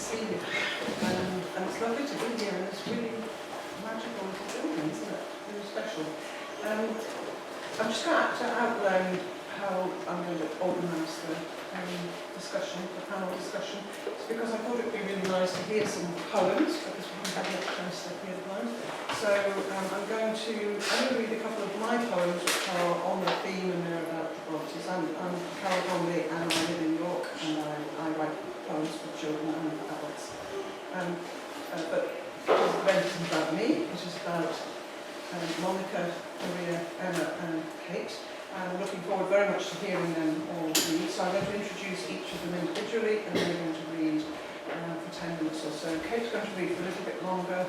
see you. And it's lovely to be here in this really magical building, isn't it? Really special. I'm just going to outline how I'm going to organise the discussion, the panel discussion. It's because I thought it would be really nice to hear some poems, because we haven't had much chance to hear them. So I'm going to read a couple of my poems which are on the theme and they're about the Brontes. I'm Carole Bromley and I live in York and I write poems for children and adults. But this event is about me, it is about Monika, Maria, Emma and Kate. I'm looking forward very much to hearing them all read. So I'm going to introduce each of them individually and then we're going to read for 10 minutes or so. Kate's going to read for a little bit longer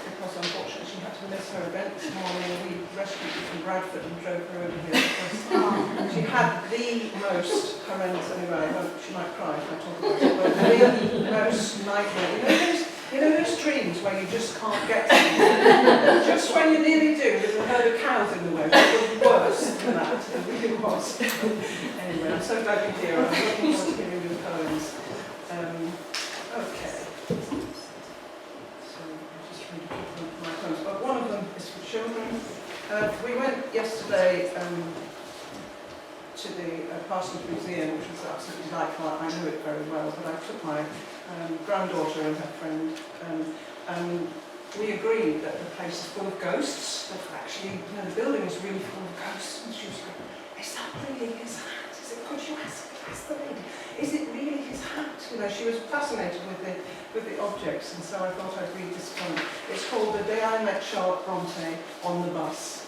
because unfortunately she had to miss her event this morning. We rescued her from Bradford and drove her over here because she had the most horrendous, anyway, she might cry if I talk about it, but the most nightmare. You know those dreams where you just can't get to them? Just when you nearly do, there's a herd of cows in the way. It was worse than that, it really was. Anyway, I'm so glad you're here. I'm looking forward to hearing your poems. Okay. So I'll just read a couple of my poems. But one of them is for children. We went yesterday to the Parsonage Museum, which was absolutely delightful. I knew it very well, but I took my granddaughter and her friend, and we agreed that the place is full of ghosts, that actually, the building is really full of ghosts, and she was like, is that really his hat? Is it, could you ask the lady, is it really his hat? She was fascinated with the objects, and so I thought I'd read this poem. It's called The Day I Met Charlotte Bronte on the Bus.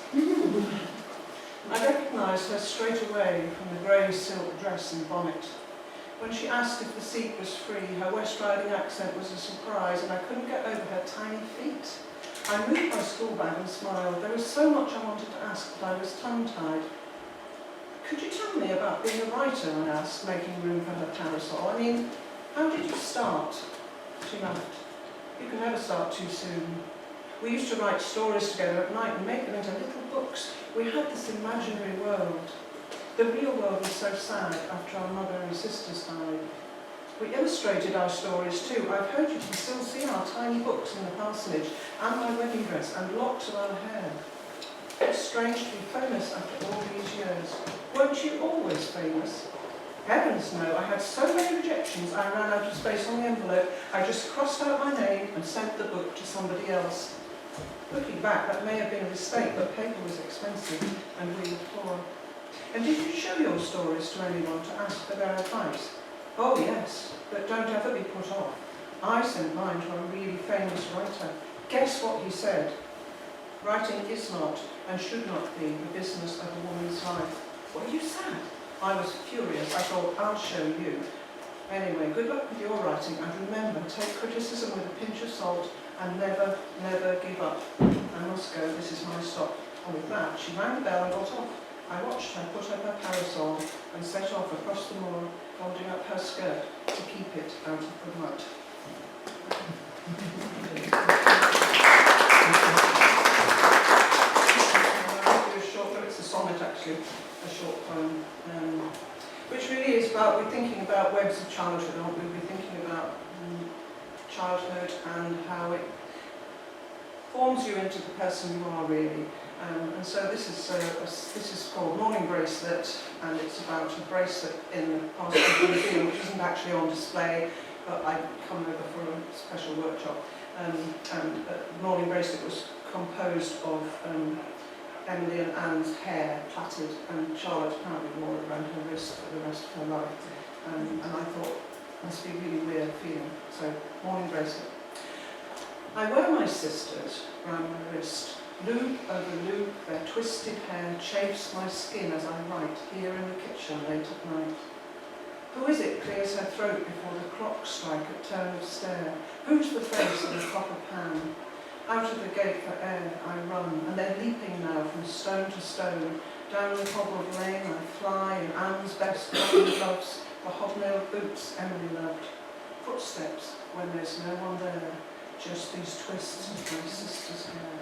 I recognised her straight away from the grey silk dress and bonnet. When she asked if the seat was free, her West Riding accent was a surprise and I couldn't get over her tiny feet. I moved my school bag and smiled. There was so much I wanted to ask, but I was tongue-tied. Could you tell me about being a writer, I asked, making room for her parasol. I mean, how did you start? She laughed. You can never start too soon. We used to write stories together at night and make them into little books. We had this imaginary world. The real world was so sad after our mother and sisters died. We illustrated our stories too. I've heard you can still see our tiny books in the parsonage, and my wedding dress, and locks of our hair. It's strange to be famous after all these years. Weren't you always famous? Heavens no, I had so many rejections I ran out of space on the envelope. I just crossed out my name and sent the book to somebody else. Looking back, that may have been a mistake, but paper was expensive and we were poor. And did you show your stories to anyone to ask for their advice? Oh yes, but don't ever be put off. I sent mine to a really famous writer. Guess what he said? Writing is not, and should not be, the business of a woman's life. Were you sad? I was furious. I thought, I'll show you. Anyway, good luck with your writing, and remember, take criticism with a pinch of salt, and never, never give up. I must go, this is my stop. And with that, she rang the bell and got off. I watched her put up her parasol and set off across the moor, holding up her skirt to keep it out of the mud. I'll do a short, but it's a sonnet actually, a short poem, which really is about, we're thinking about webs of childhood, aren't we? We're thinking about childhood and how it forms you into the person you are really. And so this is called Morning Bracelet, and it's about a bracelet in the Parsonage Museum, which isn't actually on display, but I've come over for a special workshop. And Morning Bracelet was composed of Emily and Anne's hair plaited, and Charlotte apparently wore it around her wrist for the rest of her life. And I thought, it must be a really weird feeling. So, Morning Bracelet. I wear my sisters round my wrist. Loop over loop, their twisted hair chafes my skin as I write here in the kitchen late at night. Who is it clears her throat before the clocks strike a turn of stare? Who's the face in the copper pan? Out of the gate for air I run, and they're leaping now from stone to stone. Down the cobbled lane I fly in Anne's best cotton gloves, the hobnailed boots Emily loved. Footsteps when there's no one there, just these twists of my sister's hair.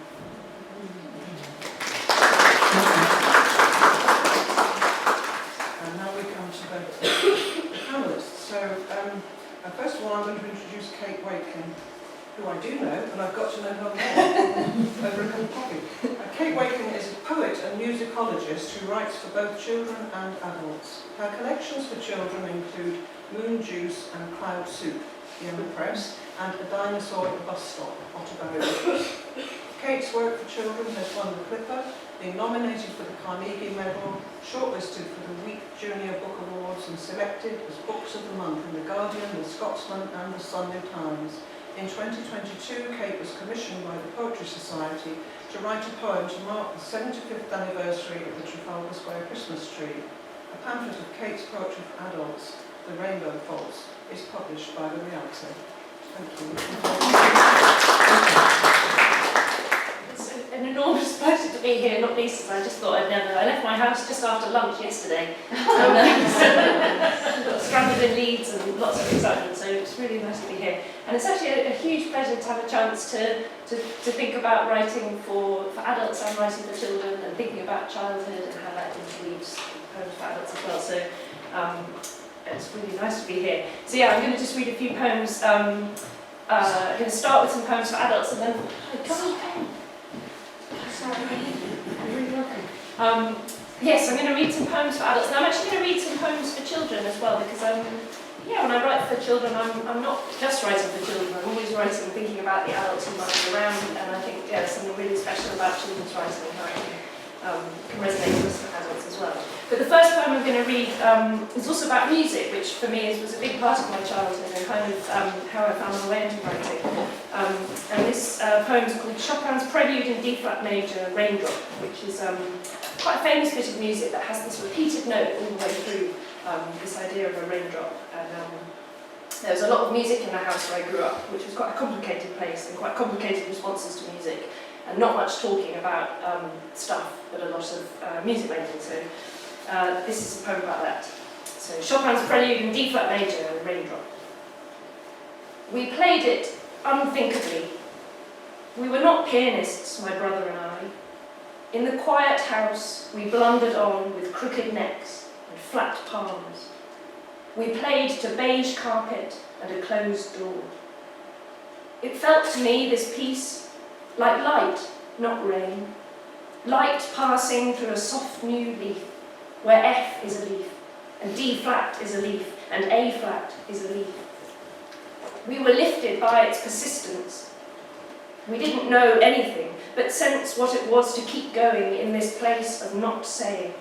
And now we come to the panellists. So, first of all, I'm going to introduce Kate Wakeling, who I do know, and I've got to know her more over a cup of coffee. Kate Wakeling is a poet and musicologist who writes for both children and adults. Her collections for children include Moon Juice and Cloud Soup, Young Press, and A Dinosaur at the Bus Stop, Otterbury. Kate's work for children has won the Clipper, been nominated for the Carnegie Medal, shortlisted for the Week Junior Book Awards, and selected as Books of the Month in The Guardian, The Scotsman, and The Sunday Times. In 2022, Kate was commissioned by the Poetry Society to write a poem to mark the 75th anniversary of the Trafalgar Square Christmas tree. A pamphlet of Kate's poetry for adults, The Rainbow Falls, is published by the Rialto. Thank you. It's an enormous pleasure to be here, not least as I just thought I left my house just after lunch yesterday. Got stranded in Leeds and lots of excitement, so it's really nice to be here. And it's actually a huge pleasure to have a chance to think about writing for adults and writing for children, and thinking about childhood and how that interweaves poems for adults as well. So it's really nice to be here. So yeah, I'm going to just read a few poems. I'm going to start with some poems for adults, and then you're really welcome. Yes, I'm going to read some poems for adults, and I'm actually going to read some poems for children as well, because yeah, when I write for children, I'm not just writing for children. I'm always writing and thinking about the adults who might be around, and I think there's something really special about children's writing and how it can resonate with adults as well. But the first poem I'm going to read is also about music, which for me was a big part of my childhood and kind of how I found my way into writing. And this poem is called Chopin's Prelude in D-flat major, Raindrop, which is quite a famous bit of music that has this repeated note all the way through, this idea of a raindrop. And there was a lot of music in the house where I grew up, which was quite a complicated place and quite complicated responses to music, and not much talking about stuff, but a lot of music making. So this is a poem about that. So Chopin's Prelude in D-flat major, Raindrop. We played it unthinkably. We were not pianists, my brother and I. In the quiet house, we blundered on with crooked necks and flat palms. We played to beige carpet and a closed door. It felt to me, this piece, like light, not rain. Light passing through a soft new leaf, where F is a leaf, and D flat is a leaf, and A flat is a leaf. We were lifted by its persistence. We didn't know anything, but sensed what it was to keep going in this place of not saying.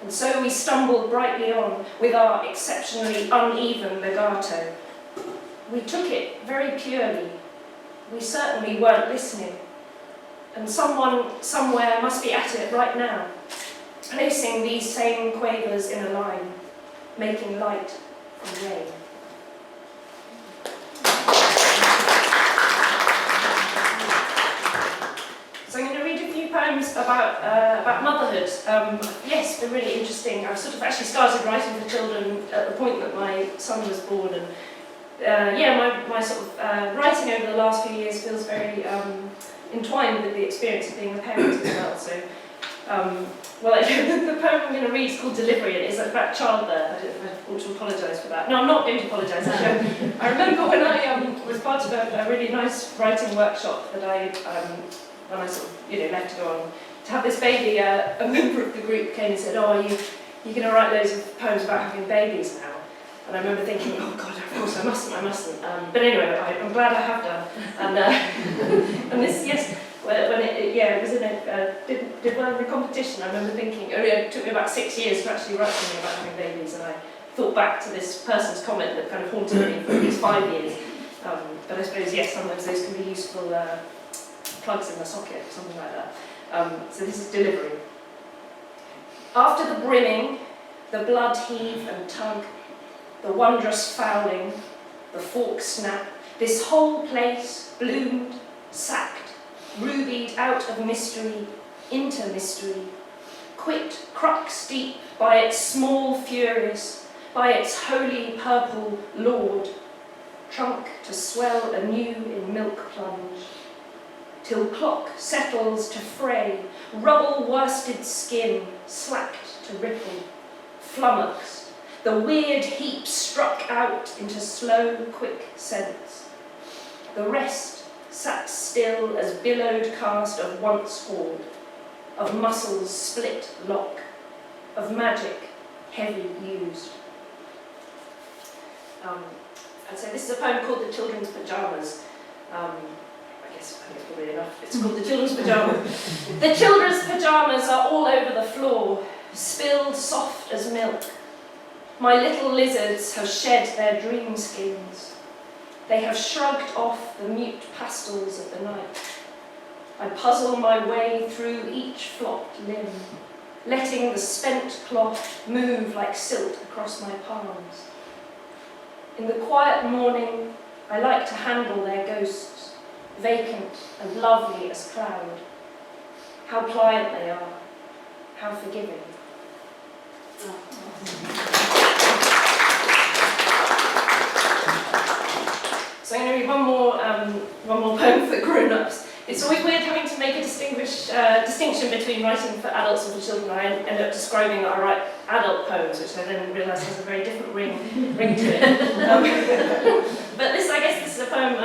And so we stumbled brightly on with our exceptionally uneven legato. We took it very purely. We certainly weren't listening. And someone, somewhere, must be at it right now, placing these same quavers in a line, making light from rain. So I'm going to read a few poems about motherhood. Yes, they're really interesting. I've sort of actually started writing for children at the point that my son was born, and yeah, my sort of writing over the last few years feels very entwined with the experience of being a parent as well. So, well, the poem I'm going to read is called Delivery, and it's about childbirth. I don't know if I ought to apologise for that. No, I'm not going to apologise. I remember when I was part of a really nice writing workshop that when I sort of, left to go on to have this baby, a member of the group came and said, "Oh, you're going to write loads of poems about having babies now?" And I remember thinking, "Oh God, of course I mustn't." But anyway, I'm glad I have done. And this, yes, when it was in did well in the competition. I remember thinking, it took me about 6 years to actually write something about having babies, and I thought back to this person's comment that kind of haunted me for at least 5 years. But I suppose, yes, sometimes those can be useful plugs in the socket, something like that. So this is Delivery. After the brimming, the blood heave and tug, the wondrous fouling, the fork snap, this whole place bloomed, sacked, rubied out of mystery into mystery, quit crux deep by its small furious, by its holy purple lord, trunk to swell anew in milk plunge, till clock settles to fray, rubble worsted skin slacked to ripple, flummoxed, The weird heap struck out into slow, quick scents. The rest sat still as billowed cast of once hoard, of muscles split lock, of magic heavy used. And so this is a poem called The Children's Pyjamas. I think it's probably enough. It's called The Children's Pyjamas. The children's pyjamas are all over the floor, spilled soft as milk. My little lizards have shed their dream skins. They have shrugged off the mute pastels of the night. I puzzle my way through each flopped limb, letting the spent cloth move like silt across my palms. In the quiet morning, I like to handle their ghosts, vacant and lovely as cloud. How pliant they are, how forgiving. So I'm going to read one more poem for grown-ups. It's always weird having to make a distinction between writing for adults and for children. I end up describing that I write adult poems, which I then realise has a very different ring to it. But I guess this is a poem,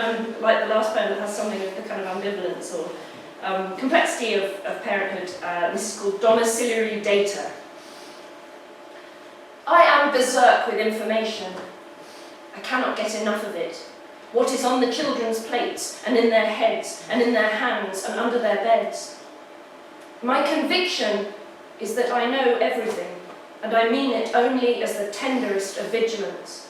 like the last poem, that has something of the kind of ambivalence or complexity of parenthood. This is called Domiciliary Data. I am berserk with information. I cannot get enough of it. What is on the children's plates, and in their heads, and in their hands, and under their beds. My conviction is that I know everything, and I mean it only as the tenderest of vigilance.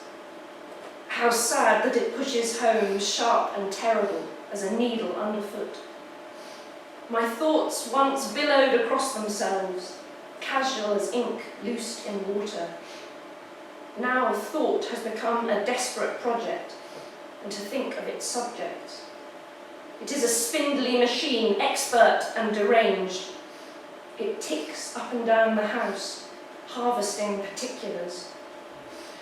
How sad that it pushes home sharp and terrible as a needle underfoot. My thoughts once billowed across themselves, casual as ink loosed in water. Now thought has become a desperate project, and to think of its subjects. It is a spindly machine, expert and deranged. It ticks up and down the house, harvesting particulars.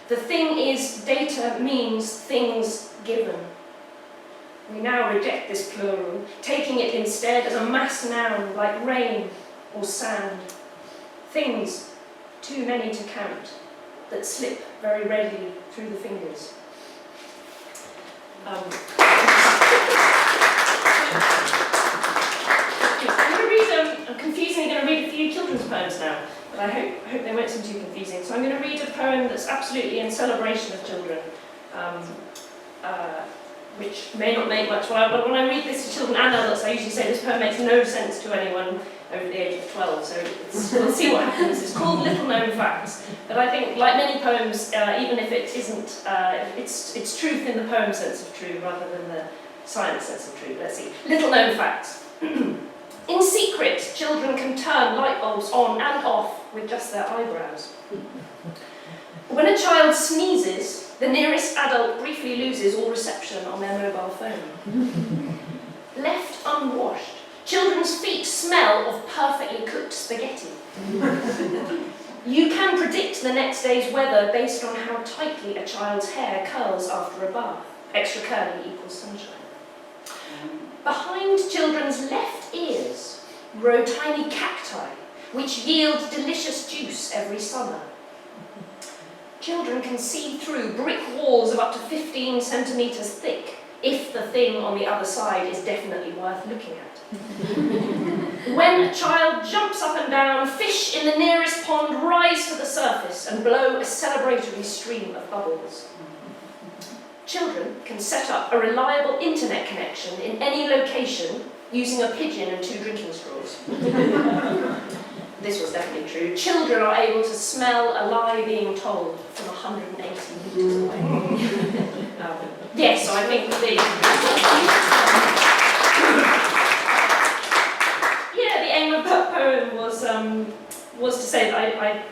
The thing is, data means things given. We now reject this plural, taking it instead as a mass noun like rain or sand. Things, too many to count, that slip very readily through the fingers. I'm confusingly going to read a few children's poems now, but I hope they won't seem too confusing. So I'm going to read a poem that's absolutely in celebration of children, which may not make much, but when I read this to children and adults, I usually say this poem makes no sense to anyone over the age of 12, so we'll see what happens. It's called Little Known Facts, but I think, like many poems, even if it isn't, it's truth in the poem sense of true rather than the science sense of true. Let's see. Little Known Facts. In secret, children can turn light bulbs on and off with just their eyebrows. When a child sneezes, the nearest adult briefly loses all reception on their mobile phone. Left unwashed, children's feet smell of perfectly cooked spaghetti. You can predict the next day's weather based on how tightly a child's hair curls after a bath. Extra curly equals sunshine. Behind children's left ears grow tiny cacti, which yield delicious juice every summer. Children can see through brick walls of up to 15 centimetres thick if the thing on the other side is definitely worth looking at. When a child jumps up and down, fish in the nearest pond rise to the surface and blow a celebratory stream of bubbles. Children can set up a reliable internet connection in any location using a pigeon and 2 drinking straws. This was definitely true. Children are able to smell a lie being told from 180 metres away. Yes, so I think the aim of that poem was to say that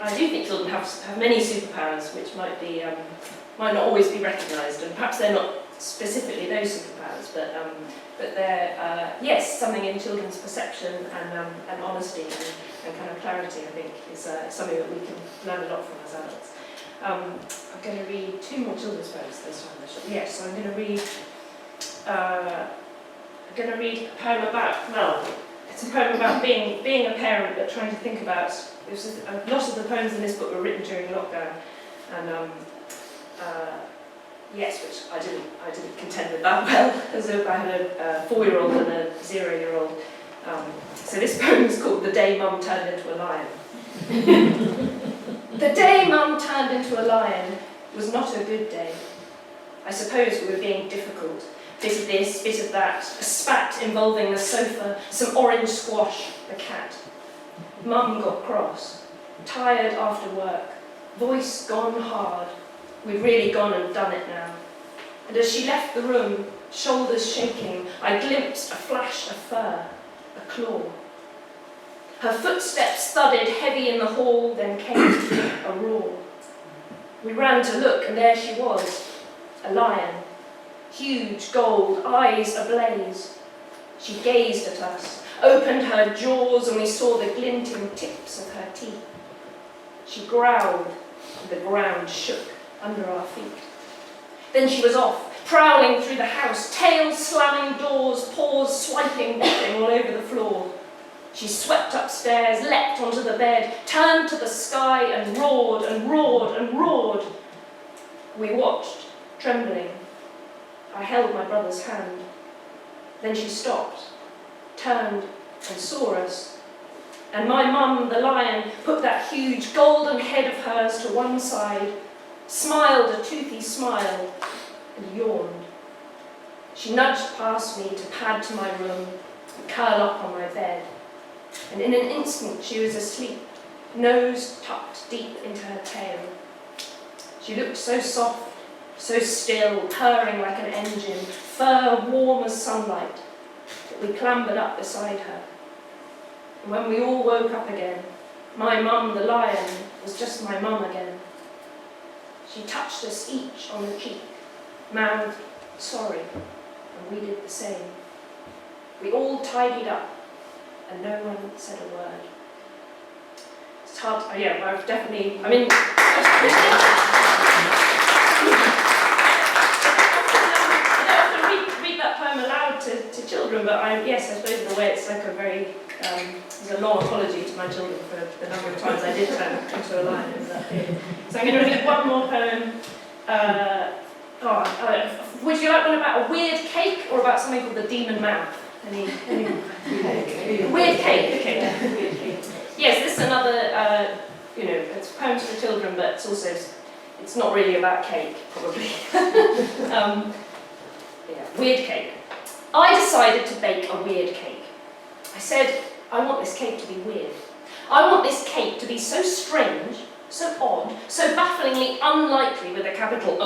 I do think children have many superpowers which might not always be recognised, and perhaps they're not specifically those superpowers, but they're yes, something in children's perception and honesty and kind of clarity. I think is something that we can learn a lot from as adults. I'm going to read 2 more children's poems this time. Yes, so I'm going to read a poem about, it's a poem about being a parent, but trying to think about, a lot of the poems in this book were written during lockdown, And yes, which I didn't contend with that well, as if I had a 4-year-old and a 0-year-old. So this poem is called The Day Mum Turned into a Lion. The day Mum turned into a lion was not a good day. I suppose we were being difficult. Bit of this, bit of that, a spat involving the sofa, some orange squash, the cat. Mum got cross, tired after work, voice gone hard. We'd really gone and done it now. And as she left the room, shoulders shaking, I glimpsed a flash of fur, a claw. Her footsteps thudded heavy in the hall, then came a roar. We ran to look, and there she was, a lion. Huge, gold, eyes ablaze. She gazed at us, opened her jaws, and we saw the glinting tips of her teeth. She growled, and the ground shook under our feet. Then she was off, prowling through the house, tail slamming doors, paws swiping, bopping all over the floor. She swept upstairs, leapt onto the bed, turned to the sky and roared and roared and roared. We watched, trembling. I held my brother's hand. Then she stopped, turned and saw us. And my mum, the lion, put that huge golden head of hers to one side, smiled a toothy smile, and yawned. She nudged past me to pad to my room and curl up on my bed. And in an instant she was asleep, nose tucked deep into her tail. She looked so soft, so still, purring like an engine, fur warm as sunlight, that we clambered up beside her. And when we all woke up again, my mum, the lion, was just my mum again. She touched us each on the cheek, mouthed sorry, and we did the same. We all tidied up, and no one said a word. It's hard to, I've definitely, I don't often read that poem aloud to children, but I suppose in a way it's like a very, it's a long apology to my children for the number of times I did turn into a lion in that period. So I'm going to read one more poem. Would you like one about a weird cake or about something called the demon mouth? Any weird cake, okay, weird cake. Yes, this is another, it's poems for children, but it's not really about cake, probably. Weird cake. I decided to bake a weird cake. I said, I want this cake to be weird. I want this cake to be so strange, so odd, so bafflingly unlikely with a capital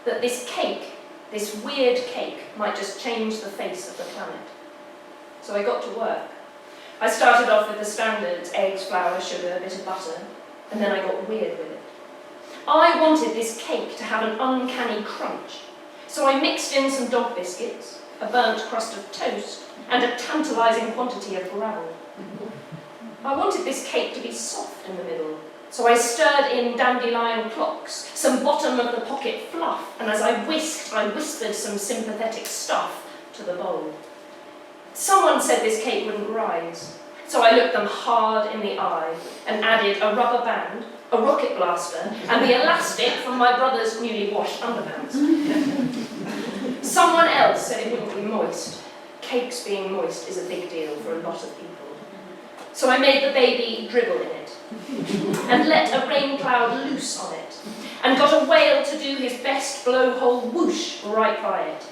that this cake, this weird cake, might just change the face of the planet. So I got to work. I started off with the standards, eggs, flour, sugar, a bit of butter, and then I got weird with it. I wanted this cake to have an uncanny crunch, so I mixed in some dog biscuits, a burnt crust of toast, and a tantalising quantity of gravel. I wanted this cake to be soft in the middle, so I stirred in dandelion clocks, some bottom-of-the-pocket fluff, and as I whisked, I whispered some sympathetic stuff to the bowl. Someone said this cake wouldn't rise, so I looked them hard in the eye and added a rubber band, a rocket blaster, and the elastic from my brother's newly washed underpants. Someone else said it wouldn't be moist. Cakes being moist is a big deal for a lot of people. So I made the baby dribble in it, and let a rain cloud loose on it, and got a whale to do his best blowhole whoosh right by it.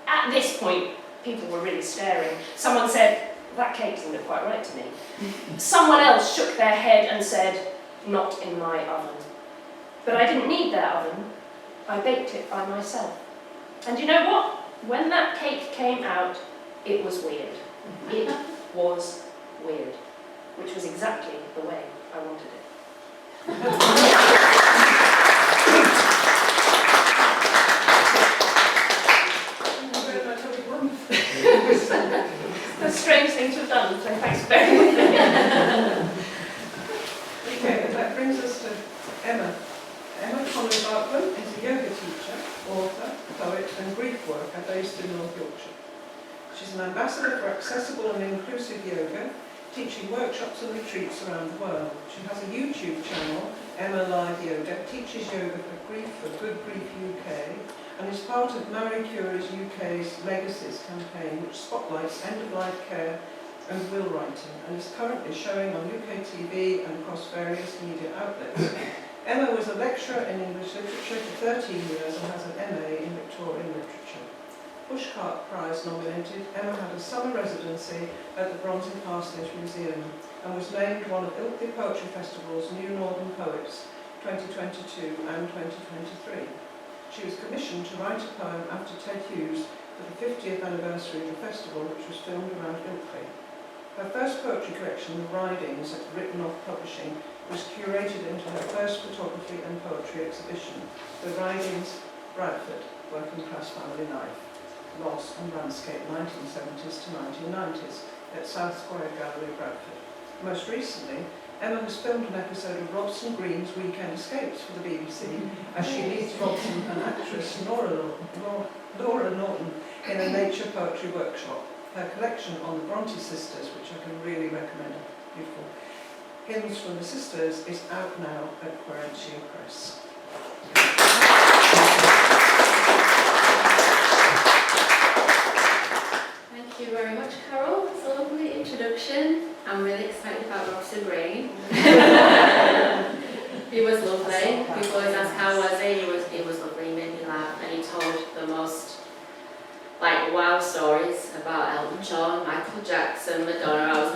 At this point, people were really staring. Someone said, that cake doesn't look quite right to me. Someone else shook their head and said, not in my oven. But I didn't need their oven. I baked it by myself. And you know what? When that cake came out, it was weird. It was weird, which was exactly the way I wanted it. A strange thing to have done, so thanks for bearing with me. Okay, that brings us to Emma. Emma Conally-Barklem is a yoga teacher, author, poet and grief worker based in North Yorkshire. She's an ambassador for accessible and inclusive yoga, teaching workshops and retreats around the world. She has a YouTube channel, Emma Live Yoga, teaches yoga for Good Grief UK, and is part of Marie Curie's UK's Legacies campaign, which spotlights end-of-life care and will writing, and is currently showing on UK TV and across various media outlets. Emma was a lecturer in English literature for 13 years and has an MA in Victorian literature. Pushcart Prize nominated, Emma had a summer residency at the Bronte Parsonage Museum and was named one of Ilkley Poetry Festival's New Northern Poets 2022 and 2023. She was commissioned to write a poem after Ted Hughes for the 50th anniversary of the festival, which was filmed around Ilkley. Her first poetry collection, The Ridings, at Written Off Publishing, was curated into her first photography and poetry exhibition, The Ridings, Bradford, Working Class Family Life, Loss and Landscape, 1970s to 1990s, at South Square Gallery, Bradford. Most recently, Emma has filmed an episode of Robson Green's Weekend Escapes for the BBC, as she leads Robson and actress Laura Norton in a nature poetry workshop. Her collection on the Bronte sisters, which I can really recommend, beautiful hymns from the sisters, is out now at Querentia Press. Thank you very much, Carole. It's a lovely introduction. I'm really excited about Robson Green. He was lovely. People always ask how was he. He was lovely. He made me laugh, and he told the most wow stories about Elton John, Michael Jackson, Madonna.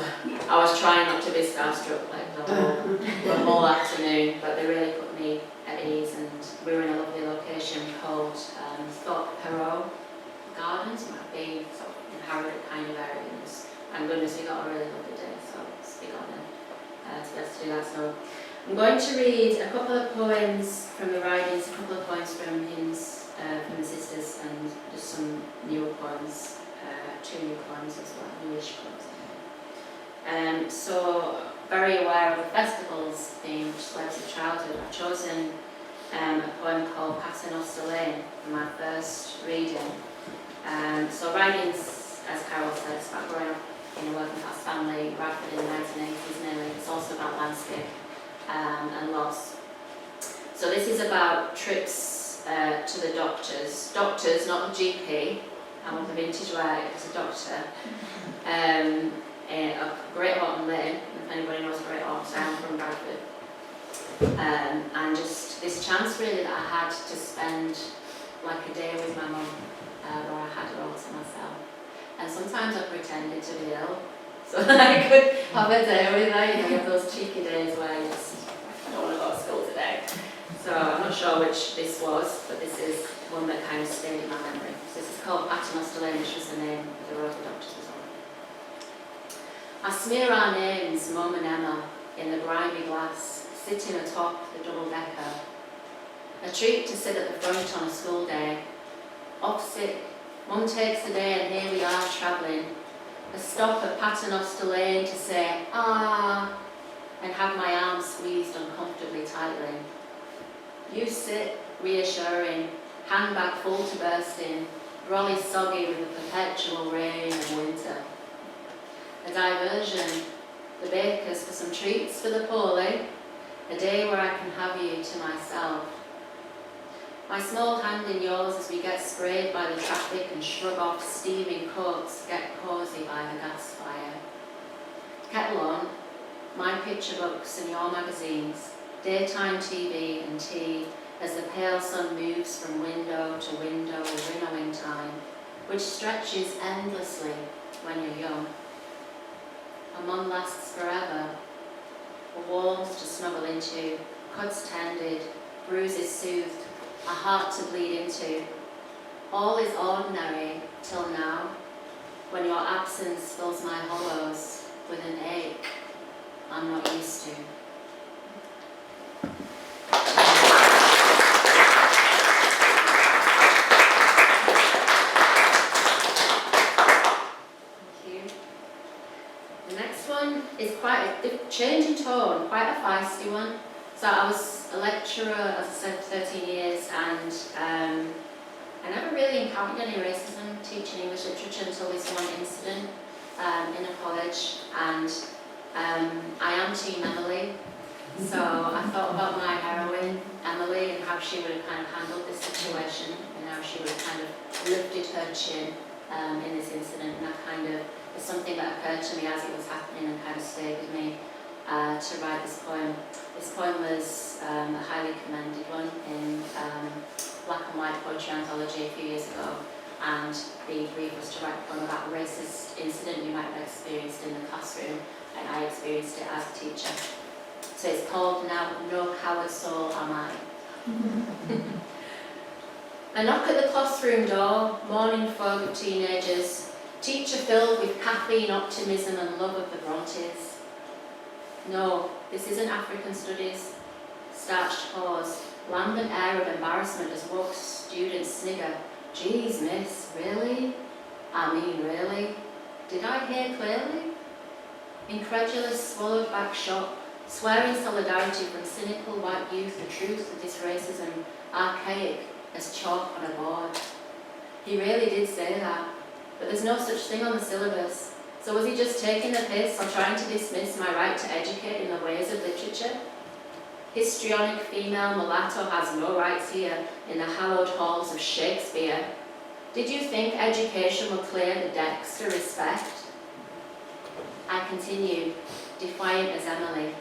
I was trying not to be starstruck the whole afternoon, but they really put me at ease. And we were in a lovely location called Thorpe Perot Gardens. It might be sort of in Harrogate kind of area. And goodness, we got a really lovely day, so it's big honour to be able to do that. So I'm going to read a couple of poems from the Ridings, a couple of poems from hymns from the sisters, and just some newer poems, 2 new poems as well, newish poems. So very aware of the festival's theme, which is Lives of Childhood. I've chosen a poem called Paternoster Lane for my first reading. So Ridings, as Carole said, it's about growing up in a working class family, Bradford in the 1980s nearly. It's also about landscape and loss. So this is about trips to the doctors, not the GP. I'm of the vintage way as a doctor. A Great Orton Lane, if anybody knows Great Orton, I'm from Bradford. And just this chance really that I had to spend like a day with my mum, where I had her all to myself. And sometimes I pretended to be ill, so that I could have a day with her. You have those cheeky days where you just, I don't want to go to school today. So I'm not sure which this was, but this is one that kind of stayed in my memory. So this is called Paternoster Lane, which was the name of the road the doctors was on. I smear our names, Mum and Emma, in the grimy glass, sitting atop the double-decker. A treat to sit at the front on a school day. Off sick, Mum takes the day and here we are travelling. A stop at Paternoster Lane to say, ah, and have my arm squeezed uncomfortably tightly. You sit, reassuring, handbag full to bursting, brolly soggy with the perpetual rain and winter. A diversion, the bakers for some treats for the poorly, a day where I can have you to myself. My small hand in yours as we get sprayed by the traffic and shrug off steaming coats, get cosy by the gas fire. Kettle on, my picture books and your magazines, daytime TV and tea as the pale sun moves from window to window in winnowing time, which stretches endlessly when you're young. A mum lasts forever, walls to snuggle into, cuts tended, bruises soothed, a heart to bleed into. All is ordinary till now, when your absence fills my hollows with an ache I'm not used to. Is quite a change in tone, quite a feisty one. So I was a lecturer, as I said, for 13 years, and I never really encountered any racism teaching English literature until this one incident in a college. And I am Team Emily, so I thought about my heroine, Emily, and how she would have kind of handled this situation, and how she would have kind of lifted her chin in this incident, and that kind of is something that occurred to me as it was happening and kind of stayed with me to write this poem. This poem was a highly commended one in Black and White Poetry Anthology a few years ago, and the brief was to write a poem about a racist incident you might have experienced in the classroom, and I experienced it as a teacher. So it's called Now No Coward Soul Am I. A knock at the classroom door, morning fog of teenagers, teacher filled with caffeine, optimism and love of the Brontes. No, this isn't African studies. Starched pause, lambent air of embarrassment as woke students snigger. Geez, miss, really? I mean, really? Did I hear clearly? Incredulous, swallowed back shock, swearing solidarity from cynical white youth, the truth of this racism, archaic as chalk on a board. He really did say that, but there's no such thing on the syllabus. So was he just taking the piss or trying to dismiss my right to educate in the ways of literature? Histrionic female mulatto has no rights here in the hallowed halls of Shakespeare. Did you think education would clear the decks to respect? I continued, defiant as Emily,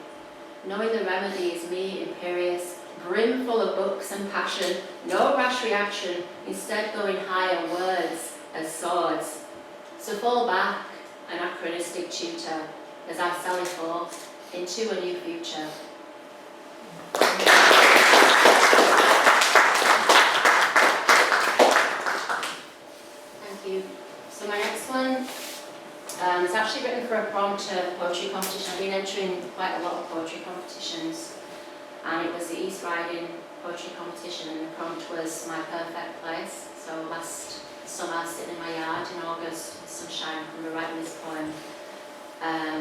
knowing the remedy is me, imperious, brimful of books and passion, no rash reaction, instead going higher words as swords. So fall back, anachronistic tutor, as I sally forth into a new future. Thank you. So my next one is actually written for a prompt to the poetry competition. I've been entering quite a lot of poetry competitions, and it was the East Riding poetry competition, and the prompt was My Perfect Place. So last summer, sitting in my yard in August, sunshine, we were writing this poem,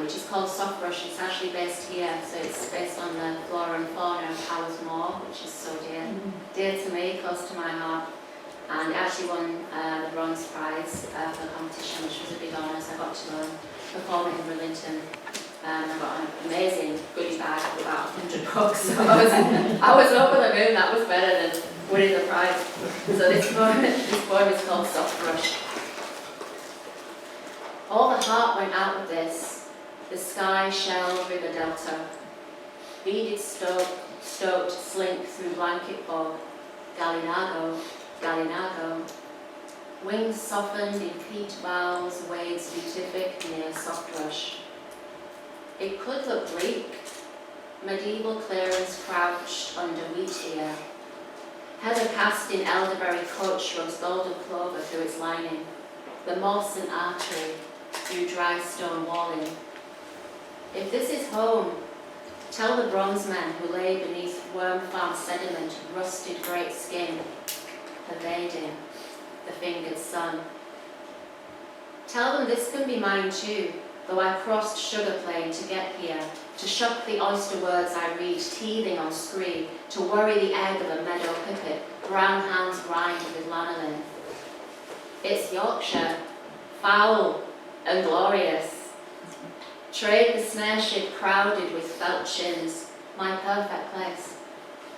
which is called Soft Brush. It's actually based here, so it's based on the flora and fauna of Powers Moor, which is so dear to me, close to my heart. And it actually won the bronze prize for the competition, which was a big honour. So I got to perform it in Burlington. I got an amazing goodie bag of about 100 books. So I was over the moon. That was better than winning the prize. So this poem is called Soft Brush. All the heart went out with this. The sky shelled river delta. Beaded stoked slink through blanket fog. Gallinago. Gallinago. Wings softened in peat boughs, waves beatific near Soft Brush. It could look bleak. Medieval clearance crouched under wheat ear. Heather cast in elderberry coach rubs golden clover through its lining. The moss and artery through dry stone walling. If this is home, tell the bronze men who lay beneath worm farm sediment, rusted great skin, pervading the fingered sun. Tell them this can be mine too, though I crossed Sugar Plain to get here, to shock the oyster words I read, teething on scree, to worry the egg of a meadow pipit, brown hands grind with lanolin. It's Yorkshire, foul and glorious. Trade the snare ship crowded with felt chins, my perfect place.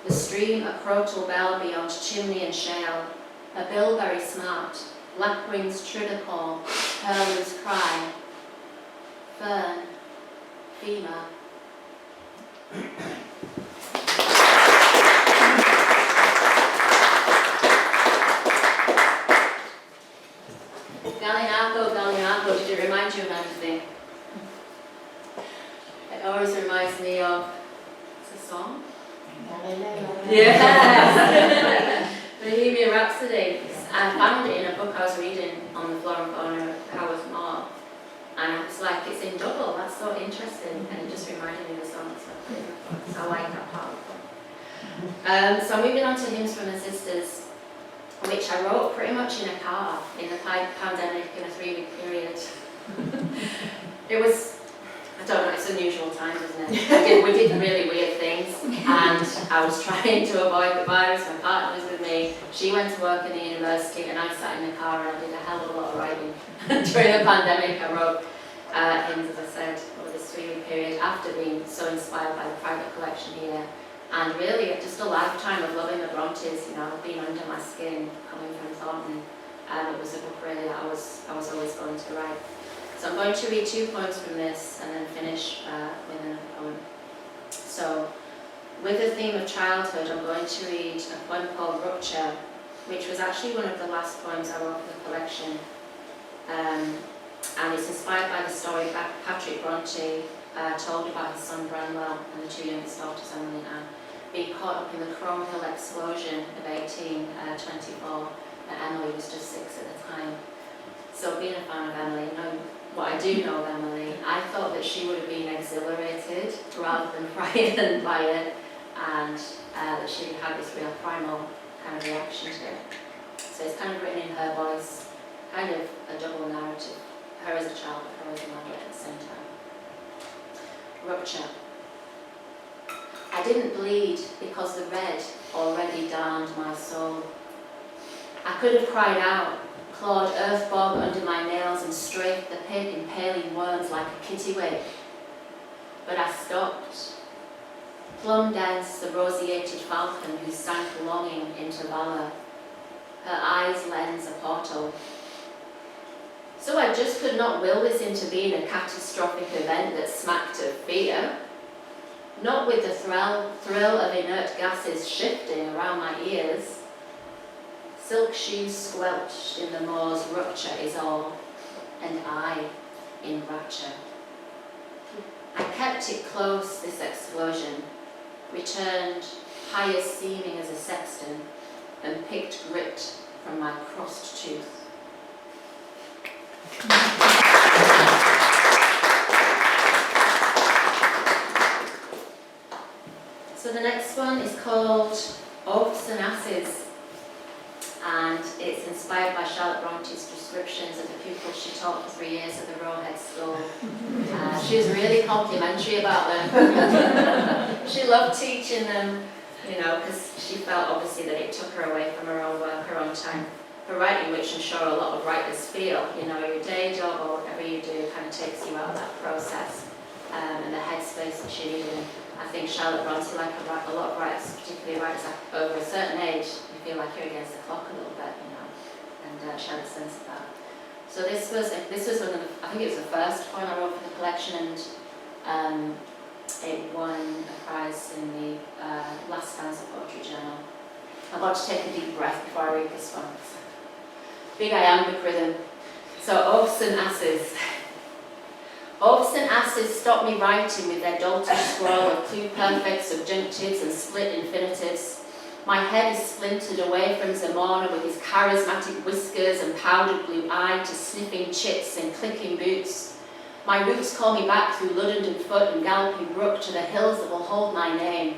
The stream a crotal bell beyond chimney and shale, a bilberry smart, lapwing's triticole, curlew's cry, fern, femur. Gallinago, Gallinago, did it remind you of anything? It always reminds me of, it's a song? Yes! Bohemian Rhapsody. I found it in a book I was reading on the flora and fauna of Powers Moor, and I was like, it's in double, that's so interesting, and it just reminded me of the song, so I like that part. So moving on to Hymns from the Sisters, which I wrote pretty much in a car in the pandemic in a 3-week period. It was, I don't know, it's unusual times, isn't it? We did really weird things, and I was trying to avoid the virus. My partner was with me. She went to work in the university, and I sat in the car and I did a hell of a lot of writing. During the pandemic, I wrote hymns, as I said, over this 3-week period after being so inspired by the private collection here. And really, just a lifetime of loving the Brontes, you know, being under my skin, coming from Thornton. And it was a book really that I was always going to write. So I'm going to read 2 poems from this and then finish with another poem. So, with the theme of childhood, I'm going to read a poem called Rupture, which was actually one of the last poems I wrote for the collection. And it's inspired by the story Patrick Bronte told about his son Branwell and the 2 youngest daughters, Emily and Anne, being caught up in the Crome Hill explosion of 1824, and Emily was just 6 at the time. So being a fan of Emily, knowing what I do know of Emily, I thought that she would have been exhilarated rather than frightened by it, and that she would have this real primal kind of reaction to it. So it's kind of written in her voice, kind of a double narrative, her as a child, but her as a mother at the same time. Rupture. I didn't bleed because the red already darned my soul. I could have cried out, clawed earth bog under my nails and strafed the pit impaling worms like a kittiwake. But I stopped. Plum dense, the roseated falcon who sank longing into valour, her eyes lens a portal. So I just could not will this into being a catastrophic event that smacked of fear. Not with the thrill of inert gases shifting around my ears. Silk shoes squelched in the moor's rupture is all, and I in rapture. I kept it close, this explosion, returned high as seeming as a sexton, and picked grit from my crossed tooth. So the next one is called Oaths and Asses, and it's inspired by Charlotte Bronte's descriptions of the pupils she taught for 3 years at the Roehead School. She was really complimentary about them. She loved teaching them, you know, because she felt obviously that it took her away from her own work, her own time for writing, which I'm sure a lot of writers feel. You know, your day job or whatever you do kind of takes you out of that process and the headspace that she needed. I think Charlotte Bronte, like a lot of writers, particularly writers over a certain age, you feel like you're against the clock a little bit, you know, and she had a sense of that. So this was one of the, I think it was the first poem I wrote for the collection, and it won a prize in the last Stanza Poetry Journal. I'm about to take a deep breath before I read this one. Big iambic rhythm. So Oaths and Asses. Oaths and asses stop me writing with their doltish scroll of pluperfect subjunctives and split infinitives. My head is splintered away from Zamora with his charismatic whiskers and powdered blue eye to sniffing chits and clicking boots. My roots call me back through Luddenden foot and galloping brook to the hills that will hold my name.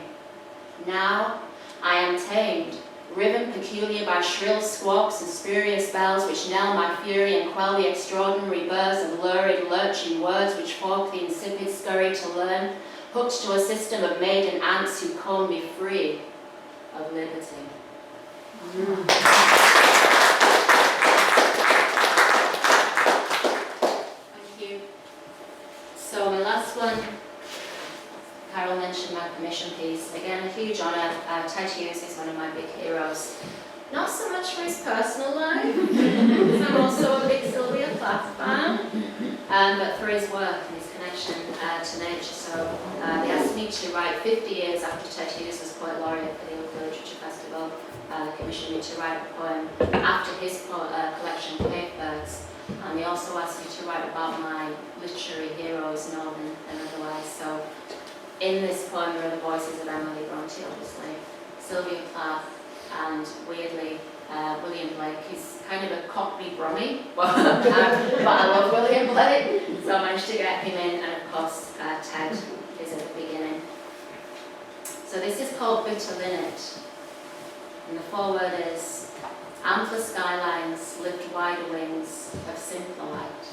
Now I am tamed, riven peculiar by shrill squawks and spurious bells which knell my fury and quell the extraordinary burrs of lurid, lurching words which fork the insipid scurry to learn, hooked to a system of maiden ants who call me free of liberty. Thank you. So my last one, Carole mentioned my commission piece. Again, a huge honour. Ted Hughes is one of my big heroes. Not so much for his personal life, because I'm also a big Sylvia Plath fan, but for his work and his connection to nature. So they asked me to write 50 years after Ted Hughes was Poet Laureate for the Oak Literature Festival. Commissioned me to write a poem after his collection, Cave Birds. And they also asked me to write about my literary heroes, Northern and otherwise. So in this poem there are the voices of Emily Bronte, obviously, Sylvia Plath, and weirdly William Blake. He's kind of a Cockney Brummy, but I love William Blake, so I managed to get him in, and of course Ted is at the beginning. So this is called Bitter Linnet, and the foreword is: ampler skylines lift wider wings of simpler light,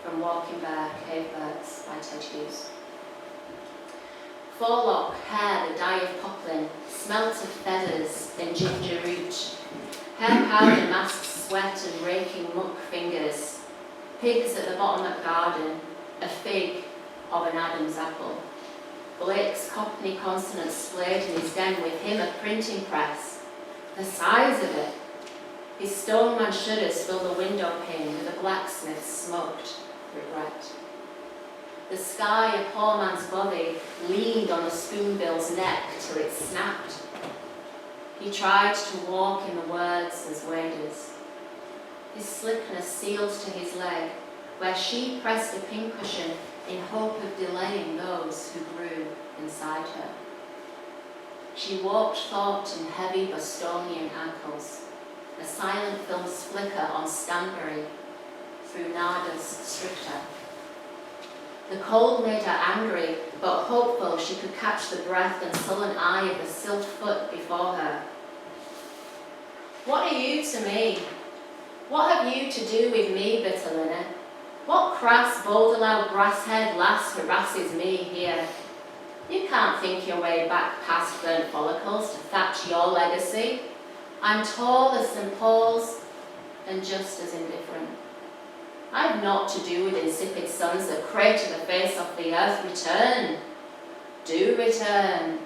from Walking Bear, Cave Birds by Ted Hughes. Forelock, hair the dye of poplin, smelt of feathers and ginger root, hair powder masks sweat and raking muck fingers, pigs at the bottom of garden, a fig, of an Adam's apple. Blake's Cockney consonants splayed in his den, with him a printing press. The size of it! His stoneman shudders fill the window pane with a blacksmith's smoked regret. The sky, a poor man's body, leaned on the spoonbill's neck till it snapped. He tried to walk in the words as waders. His slickness sealed to his leg, where she pressed a pincushion in hope of delaying those who grew inside her. She walked thought in heavy Bostonian ankles, a silent film's flicker on Stanbury through Nada's stricter. The cold made her angry, but hopeful she could catch the breath and sullen eye of the silt foot before her. What are you to me? What have you to do with me, Bitterlina? What crass, boulder-loud, brass-haired lass harasses me here? You can't think your way back past burnt follicles to thatch your legacy. I'm tall as St. Paul's and just as indifferent. I've naught to do with insipid sons that crater the face of the earth. Return, do return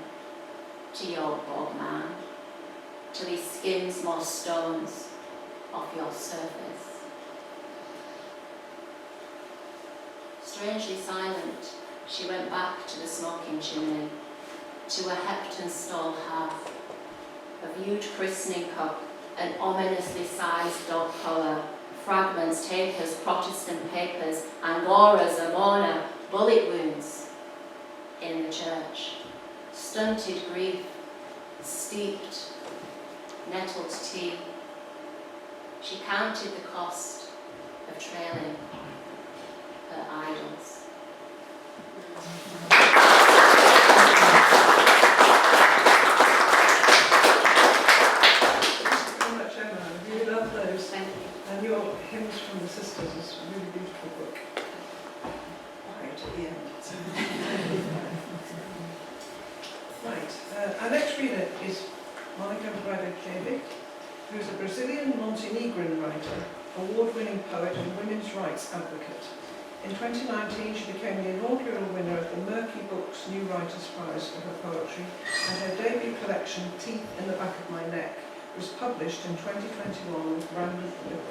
to your bog man, till he skims more stones off your surface. Strangely silent, she went back to the smoking chimney, to a Hepton stall hearth, a viewed christening cup, an ominously sized dog collar, fragments, tapers, Protestant papers, Angoras, Amona, bullet wounds in the church, stunted grief, steeped, nettled tea. She counted the cost of trailing her idols. Really love those. Thank you. And your Hymns from the Sisters is a really beautiful book. Right at the end. Right, our next reader is Monika Radojevic, who is a Brazilian Montenegrin writer, award-winning poet and women's rights advocate. In 2019, she became the inaugural winner of the Murky Books New Writers' Prize for her poetry, and her debut collection, Teeth in the Back of My Neck, was published in 2021 with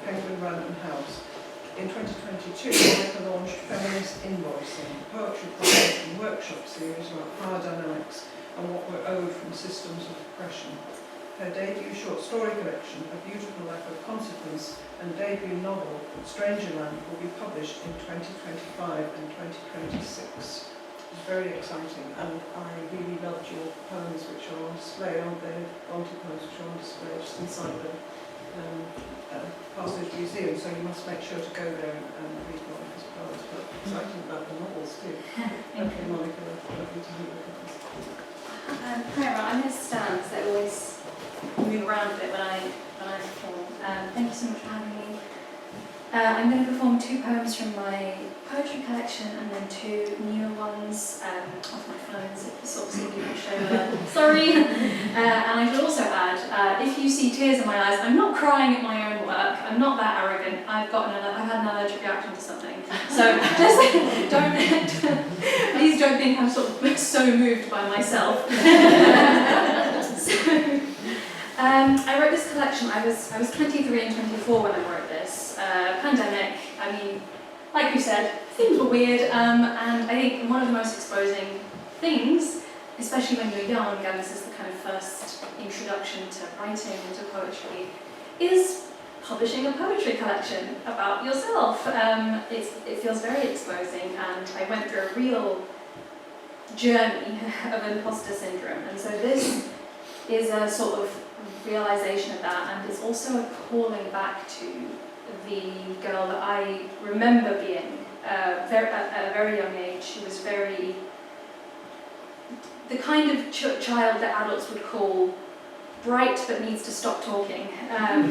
Penguin Random House. In 2022, Monika launched Feminist Invoicing, a poetry project and workshop series about power dynamics and what we're owed from systems of oppression. Her debut short story collection, A Beautiful Life of Consequence, and debut novel, Strangerland, will be published in 2025 and 2026. It's very exciting, and I really loved your poems which are on display, aren't they? Bronte poems which are on display just inside the Parsonage Museum, so you must make sure to go there and read Monika's poems. But exciting about the novels too. Okay, Monika, lovely to have you with us. Hi, I'm going to stand, so I always move around a bit when I perform. Thank you so much for having me. I'm going to perform two poems from my poetry collection and then two newer ones off my phone, so it's obviously you can show sorry. And I should also add, if you see tears in my eyes, I'm not crying at my own work. I'm not that arrogant. I've had an allergic reaction to something. So just don't, please don't think I'm sort of so moved by myself. I wrote this collection. I was 23 and 24 when I wrote this. Pandemic. I mean, like you said, things were weird, and I think one of the most exposing things, especially when you're young, and this is the kind of first introduction to writing and to poetry, is publishing a poetry collection about yourself. It feels very exposing, and I went through a real journey of imposter syndrome, and so this is a sort of realization of that, and it's also a calling back to the girl that I remember being at a very young age. She was very the kind of child that adults would call bright but needs to stop talking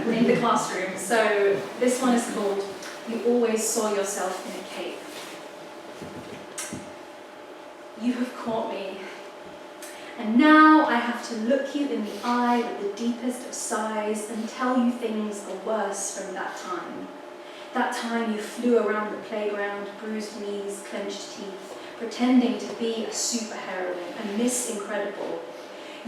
in the classroom. So this one is called You Always Saw Yourself in a Cape. You have caught me, and now I have to look you in the eye with the deepest of sighs and tell you things are worse from that time. That time you flew around the playground, bruised knees, clenched teeth, pretending to be a superheroine, a Miss Incredible.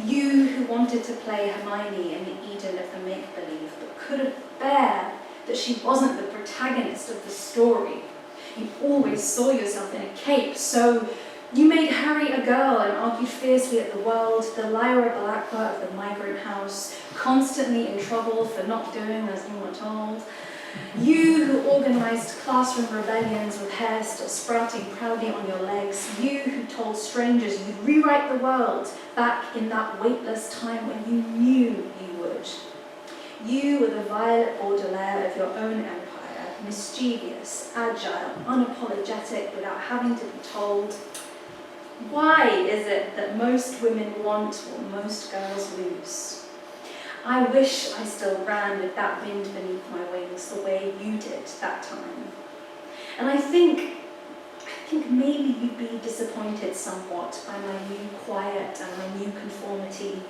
You who wanted to play Hermione in the Eden of the make-believe, but couldn't bear that she wasn't the protagonist of the story. You always saw yourself in a cape, so you made Harry a girl and argued fiercely at the world, the Lyra Balakwa of the migrant house, constantly in trouble for not doing as you were told. You who organised classroom rebellions with hair still sprouting proudly on your legs. You who told strangers you'd rewrite the world back in that weightless time when you knew you would. You were the Violet Baudelaire of your own empire, mischievous, agile, unapologetic without having to be told. Why is it that most women want what most girls lose? I wish I still ran with that wind beneath my wings the way you did that time. And I think maybe you'd be disappointed somewhat by my new quiet and my new conformity.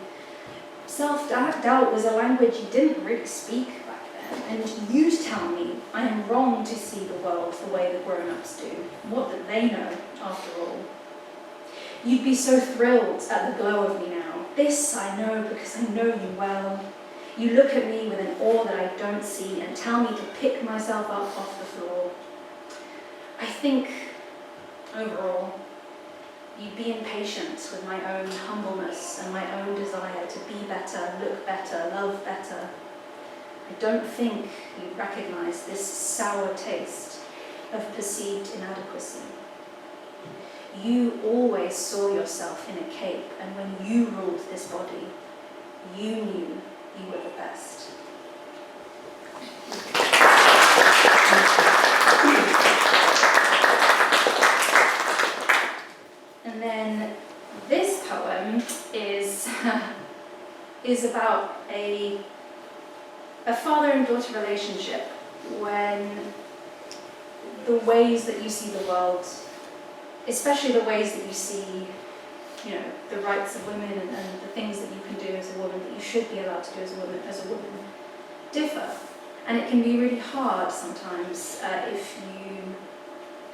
Self-doubt was a language you didn't really speak back then, and you tell me I am wrong to see the world the way the grown-ups do. What do they know, after all? You'd be so thrilled at the glow of me now. This I know because I know you well. You look at me with an awe that I don't see and tell me to pick myself up off the floor. I think, overall, you'd be impatient with my own humbleness and my own desire to be better, look better, love better. I don't think you'd recognise this sour taste of perceived inadequacy. You always saw yourself in a cape, and when you ruled this body, you knew you were the best. And then this poem is about a father and daughter relationship when the ways that you see the world, especially the ways that you see, the rights of women and the things that you can do as a woman, that you should be allowed to do as a woman, differ. And it can be really hard sometimes if you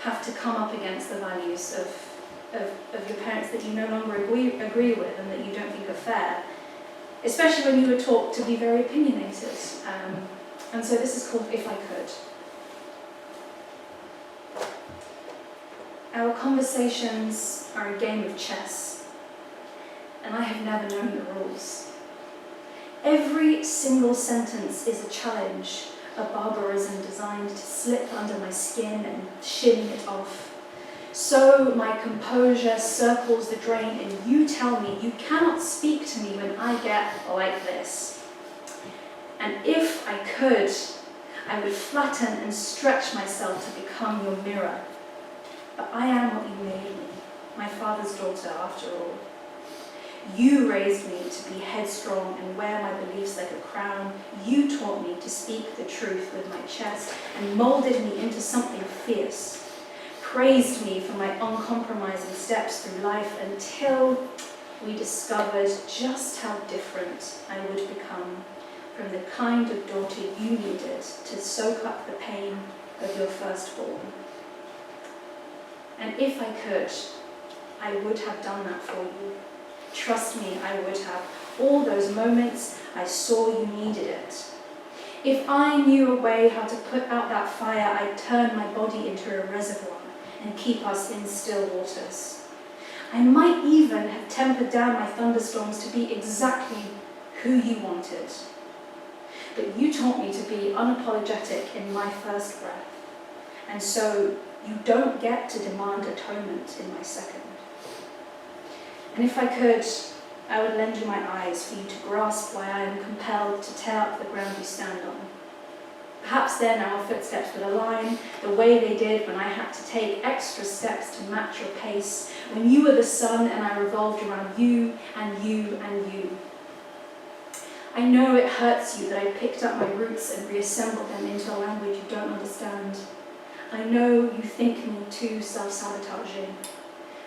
have to come up against the values of your parents that you no longer agree with and that you don't think are fair, especially when you were taught to be very opinionated. And so this is called If I Could. Our conversations are a game of chess, and I have never known the rules. Every single sentence is a challenge, a barbarism designed to slip under my skin and shin it off. So my composure circles the drain, and you tell me you cannot speak to me when I get like this. And if I could, I would flatten and stretch myself to become your mirror. But I am what you made me, my father's daughter after all. You raised me to be headstrong and wear my beliefs like a crown. You taught me to speak the truth with my chest and molded me into something fierce. Praised me for my uncompromising steps through life until we discovered just how different I would become from the kind of daughter you needed to soak up the pain of your firstborn. And if I could, I would have done that for you. Trust me, I would have. All those moments I saw you needed it. If I knew a way how to put out that fire, I'd turn my body into a reservoir and keep us in still waters. I might even have tempered down my thunderstorms to be exactly who you wanted. But you taught me to be unapologetic in my first breath. And so you don't get to demand atonement in my second. And if I could, I would lend you my eyes for you to grasp why I am compelled to tear up the ground you stand on. Perhaps then our footsteps would align the way they did when I had to take extra steps to match your pace, when you were the sun and I revolved around you and you and you. I know it hurts you that I picked up my roots and reassembled them into a language you don't understand. I know you think me too self-sabotaging,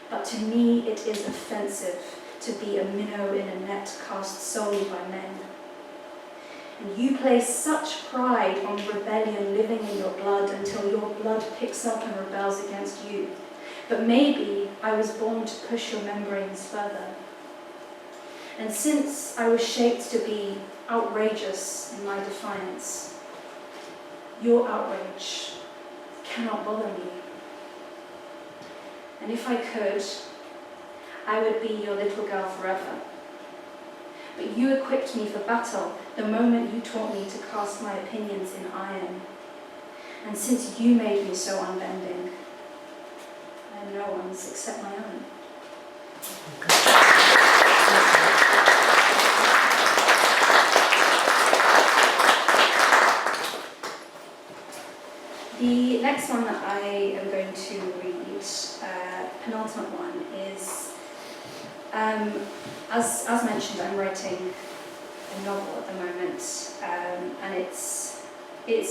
but to me it is offensive to be a minnow in a net cast solely by men. And you place such pride on rebellion living in your blood until your blood picks up and rebels against you. But maybe I was born to push your membranes further. And since I was shaped to be outrageous in my defiance, your outrage cannot bother me. And if I could, I would be your little girl forever. But you equipped me for battle the moment you taught me to cast my opinions in iron. And since you made me so unbending, I am no one's except my own. The next one that I am going to read, penultimate one, is, as mentioned, I'm writing a novel at the moment, and it's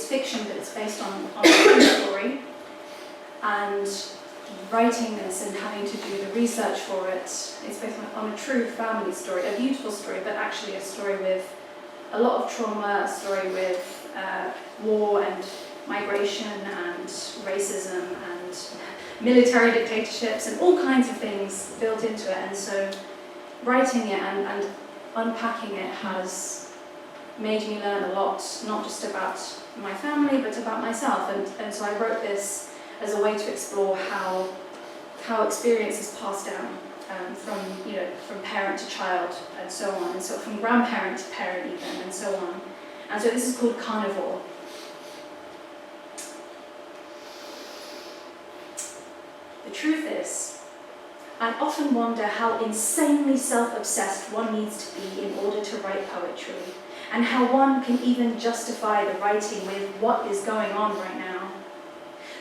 fiction, but it's based on a true story. And writing this and having to do the research for it, it's based on a true family story, a beautiful story, but actually a story with a lot of trauma, a story with war and migration and racism and military dictatorships and all kinds of things built into it. And so writing it and unpacking it has made me learn a lot, not just about my family, but about myself. And so I wrote this as a way to explore how experience is passed down from parent to child and so on, and so from grandparent to parent even, and so on. And so this is called Carnivore. The truth is, I often wonder how insanely self-obsessed one needs to be in order to write poetry, and how one can even justify the writing with what is going on right now.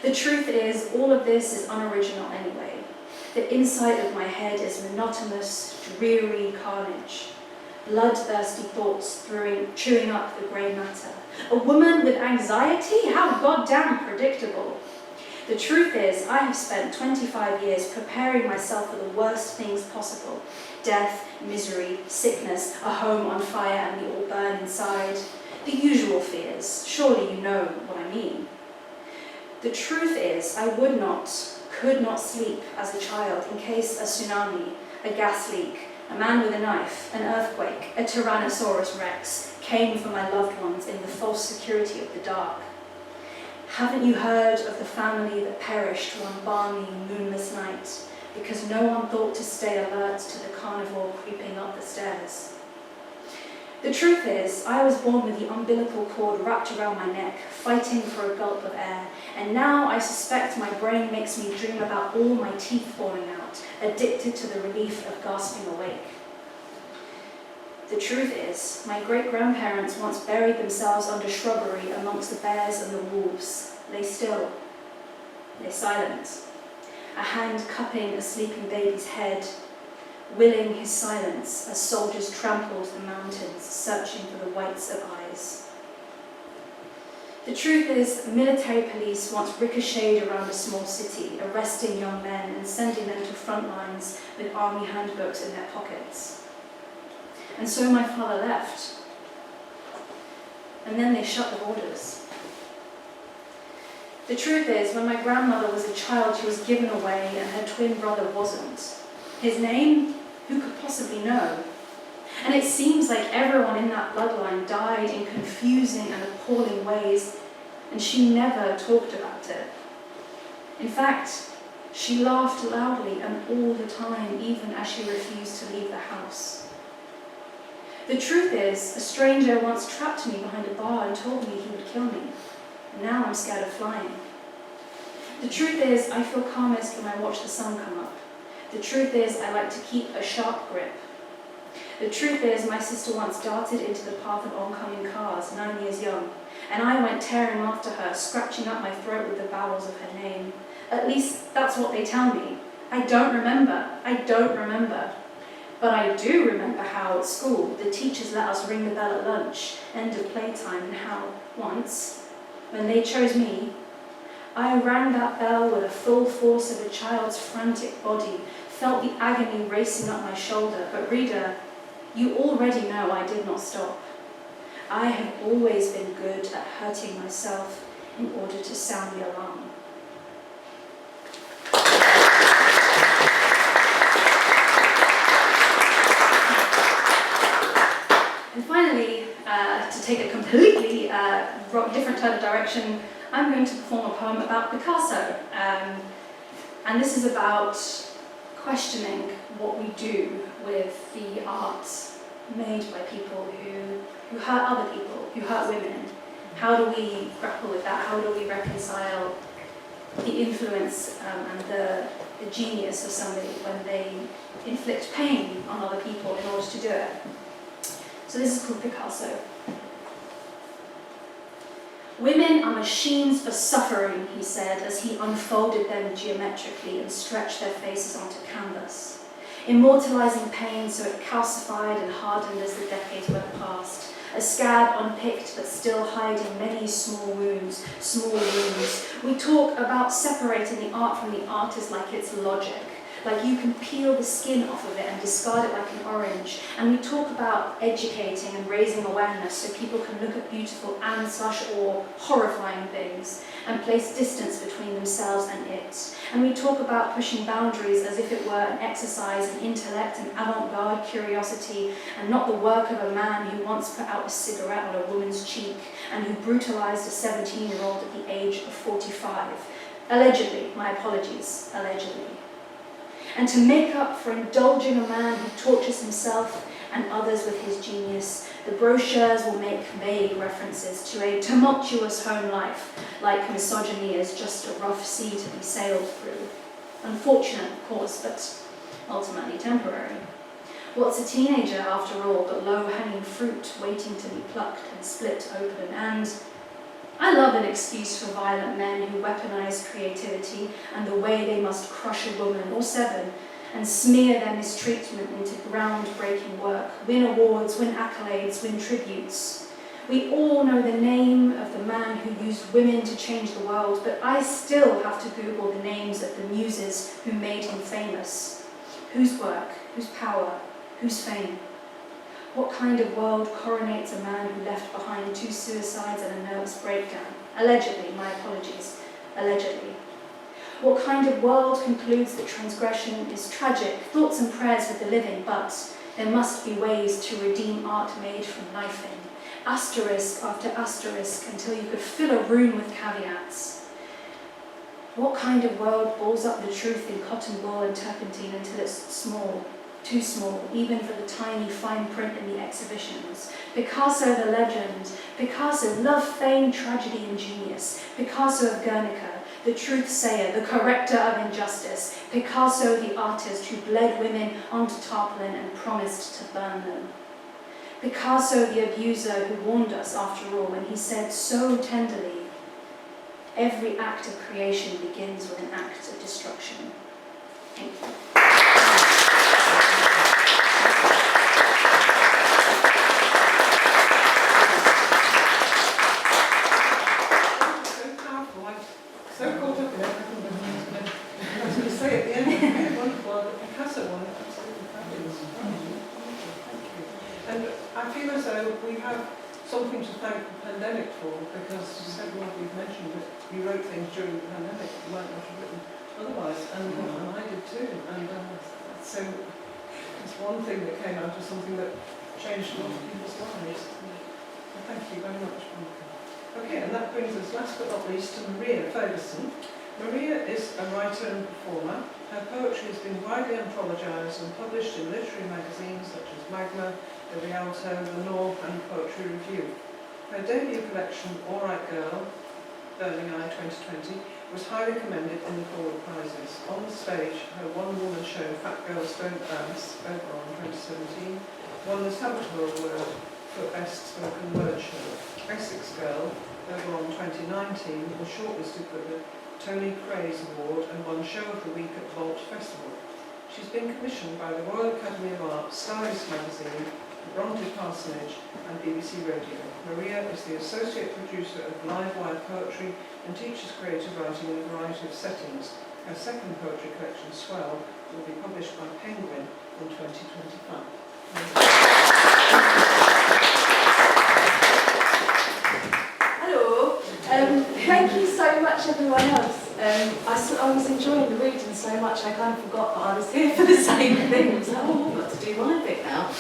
The truth is, all of this is unoriginal anyway. The inside of my head is monotonous, dreary carnage. Bloodthirsty thoughts chewing up the grey matter. A woman with anxiety? How goddamn predictable. The truth is, I have spent 25 years preparing myself for the worst things possible. Death, misery, sickness, a home on fire and we all burn inside. The usual fears. Surely you know what I mean. The truth is, I could not sleep as a child in case a tsunami, a gas leak, a man with a knife, an earthquake, a Tyrannosaurus Rex came for my loved ones in the false security of the dark. Haven't you heard of the family that perished one balmy, moonless night because no one thought to stay alert to the carnivore creeping up the stairs? The truth is, I was born with the umbilical cord wrapped around my neck, fighting for a gulp of air, and now I suspect my brain makes me dream about all my teeth falling out, addicted to the relief of gasping awake. The truth is, my great-grandparents once buried themselves under shrubbery amongst the bears and the wolves. Lay still, lay silent, a hand cupping a sleeping baby's head, willing his silence as soldiers trampled the mountains, searching for the whites of eyes. The truth is, military police once ricocheted around a small city, arresting young men and sending them to front lines with army handbooks in their pockets. And so my father left. And then they shut the borders. The truth is, when my grandmother was a child, she was given away and her twin brother wasn't. His name? Who could possibly know? And it seems like everyone in that bloodline died in confusing and appalling ways, and she never talked about it. In fact, she laughed loudly and all the time, even as she refused to leave the house. The truth is, a stranger once trapped me behind a bar and told me he would kill me. And now I'm scared of flying. The truth is, I feel calmest when I watch the sun come up. The truth is, I like to keep a sharp grip. The truth is, my sister once darted into the path of oncoming cars, 9 years young, and I went tearing after her, scratching up my throat with the vowels of her name. At least, that's what they tell me. I don't remember. But I do remember how, at school, the teachers let us ring the bell at lunch, end of playtime, and how, once, when they chose me, I rang that bell with the full force of a child's frantic body, felt the agony racing up my shoulder. But reader, you already know I did not stop. I have always been good at hurting myself in order to sound the alarm. take a completely different turn of direction, I'm going to perform a poem about Picasso. And this is about questioning what we do with the art made by people who hurt other people, who hurt women. How do we grapple with that? How do we reconcile the influence and the genius of somebody when they inflict pain on other people in order to do it? So this is called Picasso. Women are machines for suffering, he said, as he unfolded them geometrically and stretched their faces onto canvas, immortalizing pain so it calcified and hardened as the decades went past, a scab unpicked but still hiding many small wounds, small wounds. We talk about separating the art from the artist like it's logic, like you can peel the skin off of it and discard it like an orange. And we talk about educating and raising awareness so people can look at beautiful and/or horrifying things and place distance between themselves and it. And we talk about pushing boundaries as if it were an exercise in intellect and avant-garde curiosity and not the work of a man who once put out a cigarette on a woman's cheek and who brutalized a 17-year-old at the age of 45. Allegedly, my apologies, allegedly. And to make up for indulging a man who tortures himself and others with his genius, the brochures will make vague references to a tumultuous home life, like misogyny is just a rough sea to be sailed through. Unfortunate, of course, but ultimately temporary. What's a teenager, after all, but low-hanging fruit waiting to be plucked and split open? And I love an excuse for violent men who weaponize creativity and the way they must crush a woman or seven and smear their mistreatment into groundbreaking work, win awards, win accolades, win tributes. We all know the name of the man who used women to change the world, but I still have to Google the names of the muses who made him famous. Whose work, whose power, whose fame? What kind of world coronates a man who left behind 2 suicides and a nervous breakdown? Allegedly, my apologies, allegedly. What kind of world concludes that transgression is tragic, thoughts and prayers with the living, but there must be ways to redeem art made from knifing, asterisk after asterisk, until you could fill a room with caveats? What kind of world balls up the truth in cotton wool and turpentine until it's small, too small, even for the tiny fine print in the exhibitions? Picasso the legend, Picasso, love, fame, tragedy and genius, Picasso of Guernica, the truth sayer, the corrector of injustice, Picasso the artist who bled women onto tarpaulin and promised to burn them. Picasso the abuser who warned us, after all, when he said so tenderly, every act of creation begins with an act of destruction. Thank you. So caught up in everything that I was going to say at the end. Okay, wonderful. The Picasso one, absolutely fabulous. Thank you. And I feel as though we have something to thank the pandemic for, because several of you mentioned that you wrote things during the pandemic you might not have written otherwise, and I did too. And so it's one thing that came out of something that changed a lot of people's lives. So thank you very much, Monika. Okay, and that brings us last but not least to Maria Ferguson. Maria is a writer and performer. Her poetry has been widely anthologised and published in literary magazines such as Magma, The Rialto, The North and Poetry Review. Her debut collection, All Right Girl, Burning Eye 2020, was highly commended in the Forward Prizes. On the stage, her one-woman show, Fat Girls Don't Dance, overall in 2017, won the Saboteur Award for Best Spoken Word Show. Essex Girl, overall in 2019, was shortlisted for the Tony Craze Award and won Show of the Week at Vault Festival. She's been commissioned by the Royal Academy of Arts, Stylist Magazine, the Bronte Parsonage and BBC Radio. Maria is the Associate Producer of Live Wire Poetry and teaches creative writing in a variety of settings. Her second poetry collection, Swell, will be published by Penguin in 2025. Hello. Thank you so much, everyone else. I was enjoying the reading so much I kind of forgot that I was here for the same thing. I was like, oh, I've got to do my bit now.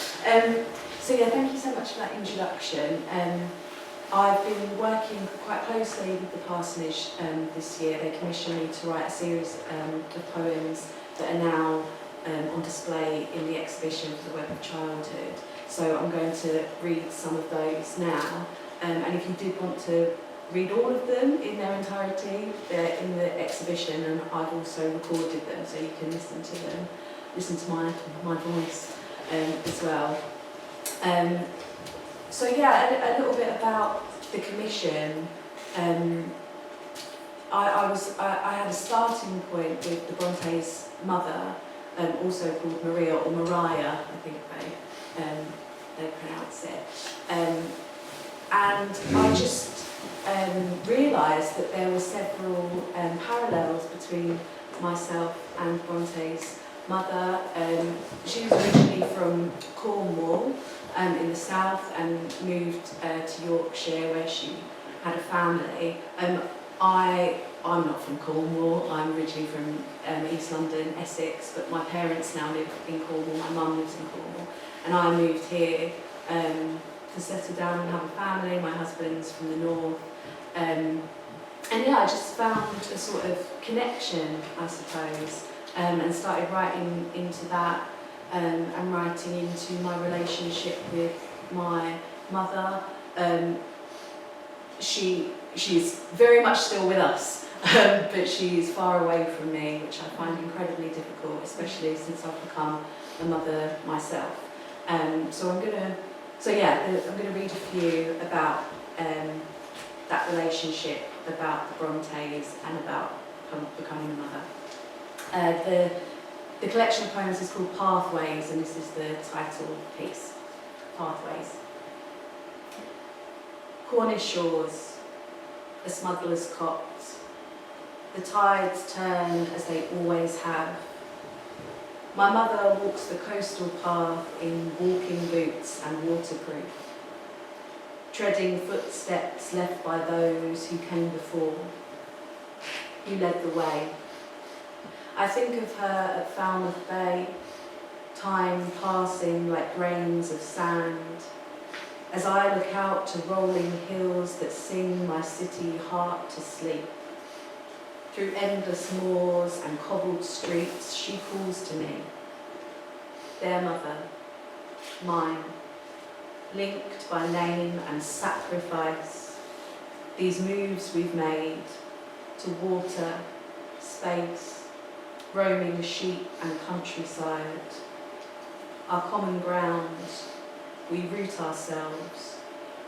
So yeah, thank you so much for that introduction. I've been working quite closely with the Parsonage this year. They commissioned me to write a series of poems that are now on display in the exhibition for the Web of Childhood. So I'm going to read some of those now. And if you did want to read all of them in their entirety, they're in the exhibition, and I've also recorded them so you can listen to them, listen to my voice as well. So yeah, a little bit about the commission. I had a starting point with the Bronte's mother, also called Maria or Mariah, I think they pronounce it. And I just realised that there were several parallels between myself and Bronte's mother. She was originally from Cornwall in the south and moved to Yorkshire where she had a family. I'm not from Cornwall, I'm originally from East London, Essex, but my parents now live in Cornwall, my mum lives in Cornwall, and I moved here to settle down and have a family. My husband's from the north. And yeah, I just found a sort of connection, I suppose, and started writing into that and writing into my relationship with my mother. She's very much still with us, but she's far away from me, which I find incredibly difficult, especially since I've become a mother myself. So I'm going to read a few about that relationship, about the Brontes, and about becoming a mother. The collection of poems is called Pathways, and this is the title piece, Pathways. Cornish shores, a smuggler's cot, the tides turn as they always have. My mother walks the coastal path in walking boots and waterproof, treading footsteps left by those who came before, who led the way. I think of her at Falmouth Bay, time passing like grains of sand, as I look out to rolling hills that sing my city heart to sleep. Through endless moors and cobbled streets, she calls to me. Their mother, mine, linked by name and sacrifice. These moves we've made to water, space, roaming sheep and countryside. Our common ground, we root ourselves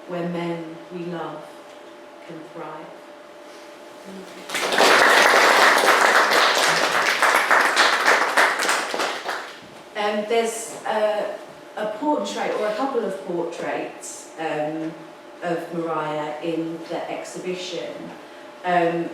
where men we love can thrive. There's a portrait, or a couple of portraits of Mariah in the exhibition, and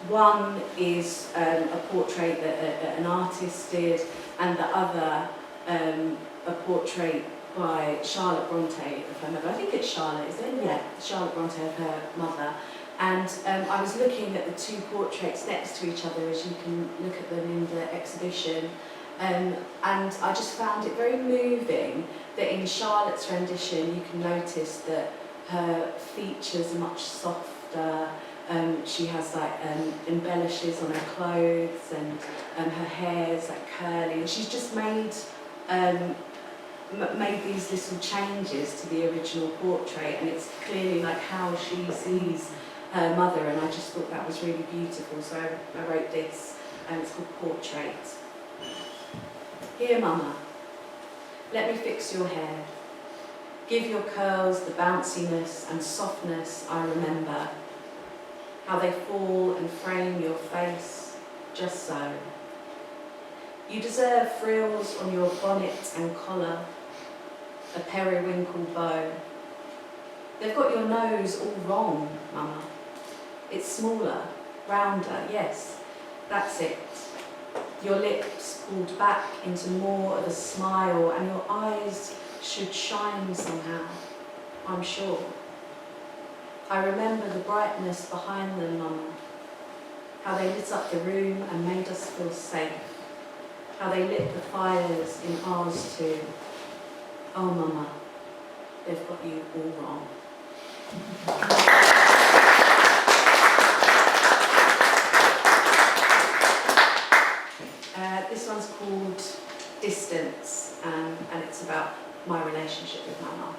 one is a portrait that an artist did, and the other a portrait by Charlotte Bronte of her mother. I think it's Charlotte, is it? Yeah, Charlotte Bronte of her mother. And I was looking at the two portraits next to each other, as you can look at them in the exhibition, and I just found it very moving that in Charlotte's rendition you can notice that her features are much softer. She has like embellishes on her clothes, and her hair is like curly, and she's just made these little changes to the original portrait, and it's clearly like how she sees her mother, and I just thought that was really beautiful, so I wrote this, and it's called Portrait. Here, Mama, let me fix your hair. Give your curls the bounciness and softness I remember, how they fall and frame your face, just so. You deserve frills on your bonnet and collar, a periwinkle bow. They've got your nose all wrong, Mama. It's smaller, rounder, yes, that's it. Your lips pulled back into more of a smile, and your eyes should shine somehow, I'm sure. I remember the brightness behind them, Mama, how they lit up the room and made us feel safe, how they lit the fires in ours too. Oh, Mama, they've got you all wrong. This one's called Distance, and it's about my relationship with my mum.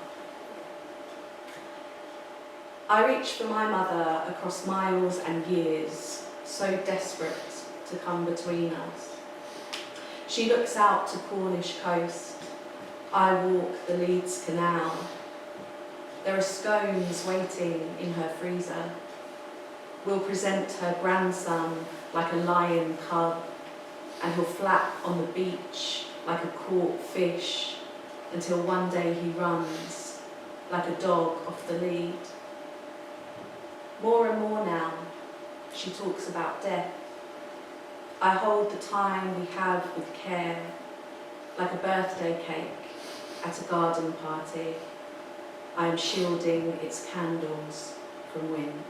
I reach for my mother across miles and years, so desperate to come between us. She looks out to Cornish coast. I walk the Leeds Canal. There are scones waiting in her freezer. We'll present her grandson like a lion cub, and he'll flap on the beach like a caught fish until one day he runs like a dog off the lead. More and more now, she talks about death. I hold the time we have with care, like a birthday cake at a garden party. I am shielding its candles from wind.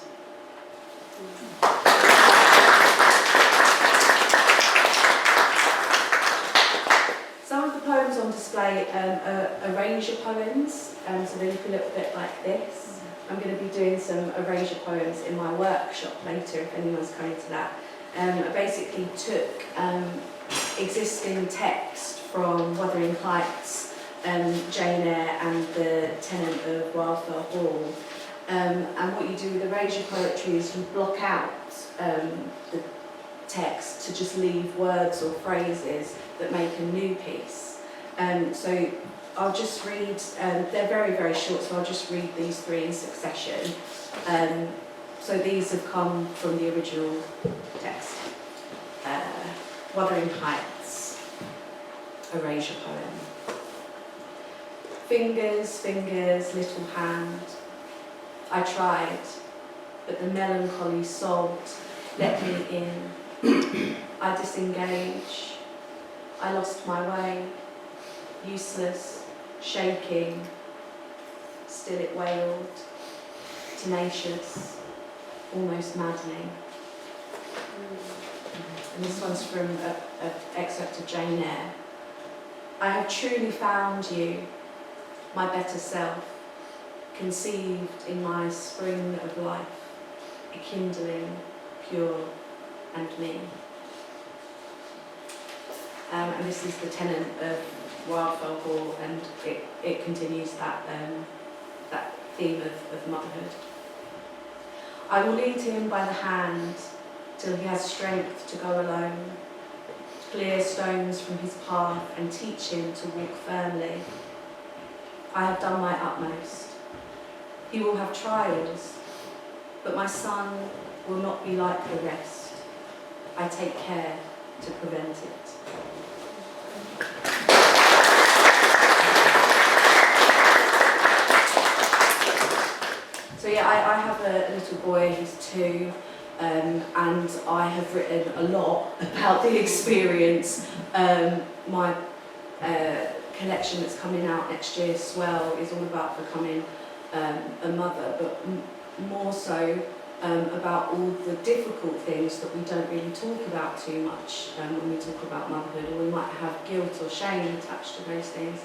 Some of the poems on display are erasure poems, so they look a little bit like this. I'm going to be doing some erasure poems in my workshop later, if anyone's coming to that. I basically took existing text from Wuthering Heights, Jane Eyre and the Tenant of Wildfell Hall. And what you do with erasure poetry is you block out the text to just leave words or phrases that make a new piece. So I'll just read, they're very, very short, so I'll just read these three in succession. So these have come from the original text. Wuthering Heights, erasure poem. Fingers, fingers, little hand. I tried, but the melancholy sobbed, let me in. I disengage. I lost my way. Useless, shaking. Still it wailed. Tenacious, almost maddening. And this one's from an excerpt of Jane Eyre. I have truly found you, my better self, conceived in my spring of life, a kindling, pure, and me. And this is the Tenant of Wildfell Hall, and it continues that theme of motherhood. I will lead him by the hand till he has strength to go alone, clear stones from his path and teach him to walk firmly. I have done my utmost. He will have trials, but my son will not be like the rest. I take care to prevent it. So yeah, I have a little boy, he's 2, and I have written a lot about the experience. My collection that's coming out next year, Swell, is all about becoming a mother, but more so about all the difficult things that we don't really talk about too much when we talk about motherhood, or we might have guilt or shame attached to those things.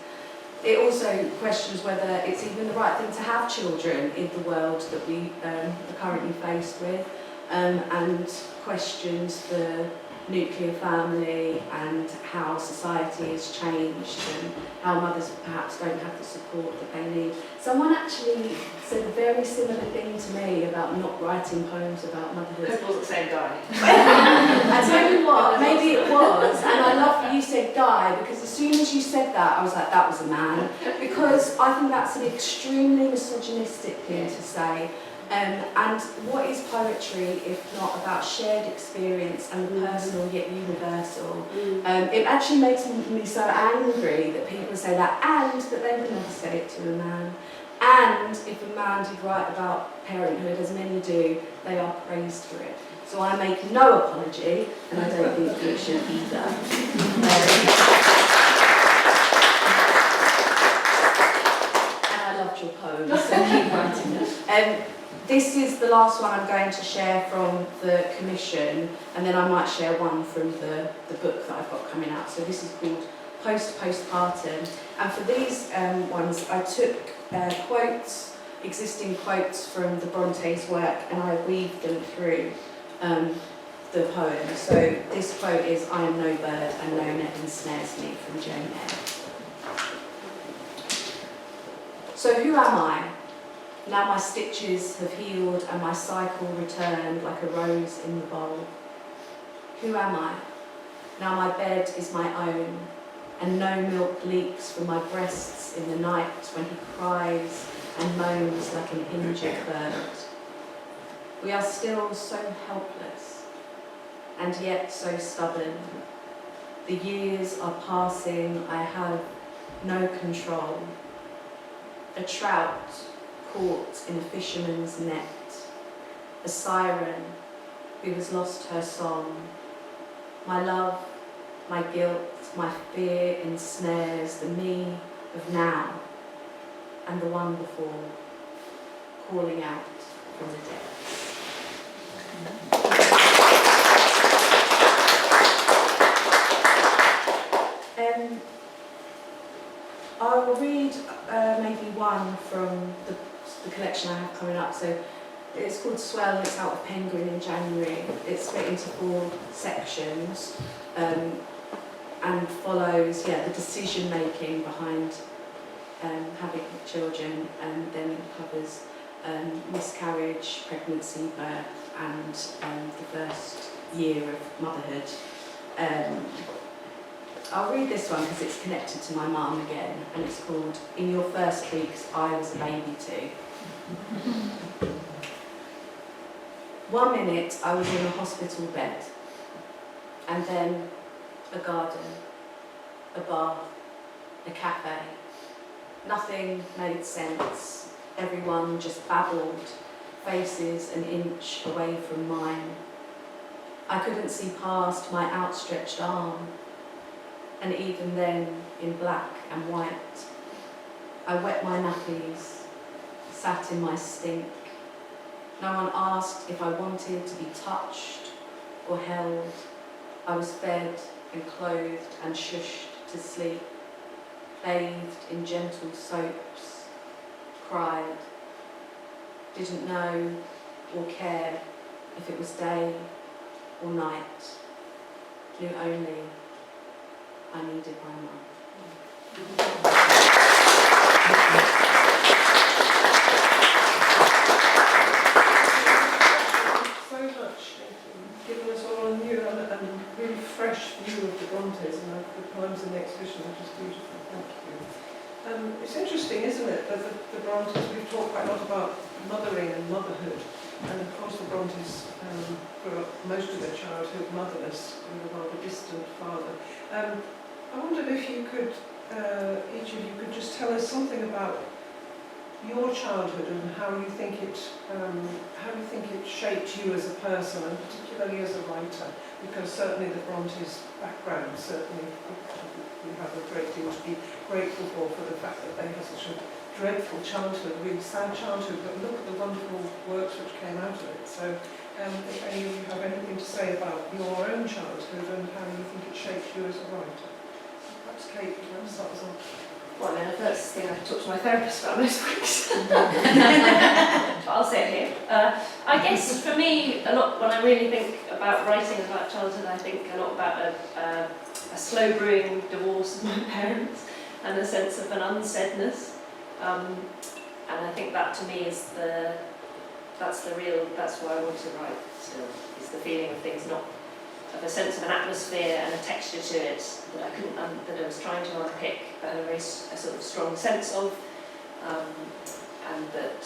It also questions whether it's even the right thing to have children in the world that we are currently faced with, and questions the nuclear family and how society has changed and how mothers perhaps don't have the support that they need. Someone actually said a very similar thing to me about not writing poems about motherhood. Because it was the same guy. I tell you what, maybe it was, and I love that you said guy, because as soon as you said that, I was like, that was a man, because I think that's an extremely misogynistic thing to say. And what is poetry if not about shared experience and the personal yet universal? It actually makes me so angry that people say that, and that they would never say it to a man. And if a man did write about parenthood, as many do, they are praised for it. So I make no apology, and I don't think you should either. And I loved your poems, so keep writing them. This is the last one I'm going to share from the commission, and then I might share one from the book that I've got coming out. So this is called postpartum. And for these ones, I took quotes, existing quotes from the Bronte's work, and I weaved them through the poem. So this quote is, "I am no bird and no net ensnares me," from Jane Eyre. So who am I? Now my stitches have healed and my cycle returned like a rose in the bowl. Who am I? Now my bed is my own, and no milk leaks from my breasts in the night when he cries and moans like an injured bird. We are still so helpless, and yet so stubborn. The years are passing, I have no control. A trout caught in a fisherman's net, a siren who has lost her song. My love, my guilt, my fear ensnares the me of now and the one before, calling out from the depths. I will read maybe one from the collection I have coming up. So it's called Swell, it's out of Penguin in January. It's split into 4 sections and follows the decision making behind having children, and then covers miscarriage, pregnancy, birth, and the first year of motherhood. I'll read this one because it's connected to my mum again, and it's called "In Your First Weeks, I Was a Baby Too." 1 minute I was in a hospital bed, and then a garden, a bath, a cafe. Nothing made sense. Everyone just babbled, faces an inch away from mine. I couldn't see past my outstretched arm, and even then, in black and white, I wet my nappies, sat in my stink. No one asked if I wanted to be touched or held. I was fed and clothed and shushed to sleep, bathed in gentle soaps, cried, didn't know or care if it was day or night, knew only I needed my mum. So much. Given us all a new and really fresh view of the Brontes and the poems in the exhibition, which is beautiful. Thank you. It's interesting, isn't it, that the Brontes, we've talked quite a lot about mothering and motherhood, and of course the Brontes grew up most of their childhood motherless with a rather distant father. I wondered if you could, each of you could just tell us something about your childhood and how you think it shaped you as a person, and particularly as a writer, because certainly the Brontes' background, certainly we have a great deal to be grateful for the fact that they had such a dreadful childhood, really sad childhood, but look at the wonderful works which came out of it. So if any of you have anything to say about your own childhood and how you think it shaped you as a writer. Perhaps Kate, you want to start us off? Well, the first thing I talk to my therapist about most weeks. But I'll say it here. I guess for me, a lot when I really think about writing about childhood, I think a lot about a slow brewing divorce of my parents and a sense of an unsaidness. And I think that to me is that's why I want to write still, is the feeling of things, not of a sense of an atmosphere and a texture to it that I couldn't, that I was trying to unpick, but a sort of strong sense of, and that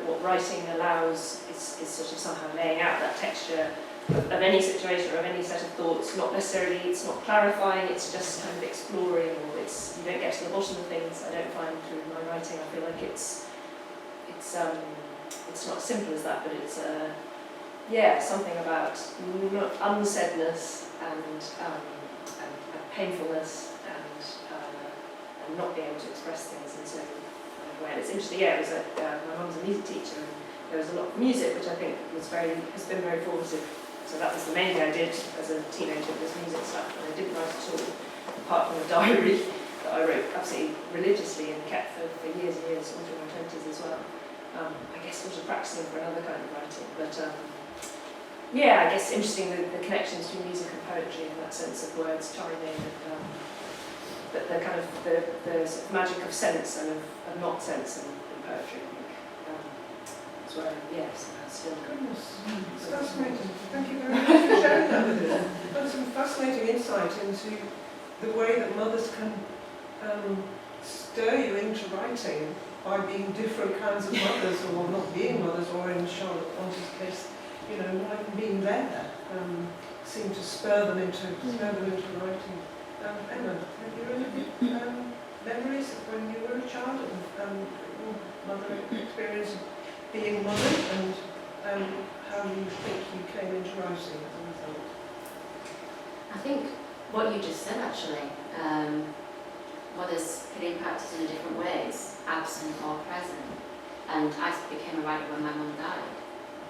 what writing allows is sort of somehow laying out that texture of any situation or of any set of thoughts. Not necessarily, it's not clarifying, it's just kind of exploring, or you don't get to the bottom of things. I don't find through my writing. I feel like it's not as simple as that, but it's something about unsaidness and painfulness and not being able to express things in so way. And it's interesting. It was my mum's a music teacher, and there was a lot of music, which I think has been very formative. So that was the main thing I did as a teenager, was music stuff, and I didn't write at all. apart from a diary that I wrote absolutely religiously and kept for years and years, all through my 20s as well. I guess sort of practicing for another kind of writing, but yeah, I guess interesting the connections between music and poetry and that sense of words chiming and the kind of the sort of magic of sense and of not sense in poetry, I think. That's where, yes, that's still. Goodness, it's fascinating. Thank you very much for sharing that with us. That's some fascinating insight into the way that mothers can stir you into writing by being different kinds of mothers, or not being mothers, or in Charlotte Bronte's case, you know, not even being there, seem to spur them into writing. Emma, have you any memories of when you were a child and mother experience of being mothered, and how you think you came into writing as a result? I think what you just said actually, mothers can impact us in different ways, absent or present. And I became a writer when my mum died.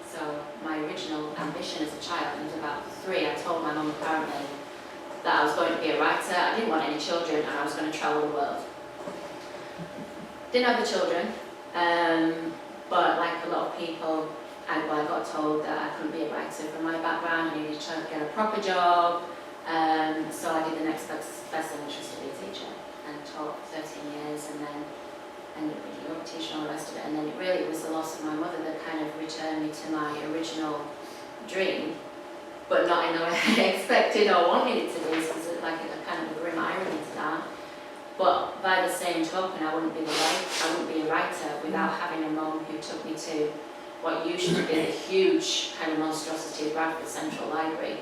So my original ambition as a child, when I was about 3, I told my mum apparently that I was going to be a writer. I didn't want any children and I was going to travel the world. Didn't have the children, but like a lot of people, I got told that I couldn't be a writer from my background. I needed to get a proper job. So I did the next best thing, which was to be a teacher, and taught for 13 years, and then ended up being a yoga teacher and all the rest of it. And then it really was the loss of my mother that kind of returned me to my original dream, but not in the way I expected or wanted it to be. So there's like a kind of a grim irony to that. But by the same token, I wouldn't be a writer without having a mum who took me to what used to be the huge kind of monstrosity of Bradford Central Library.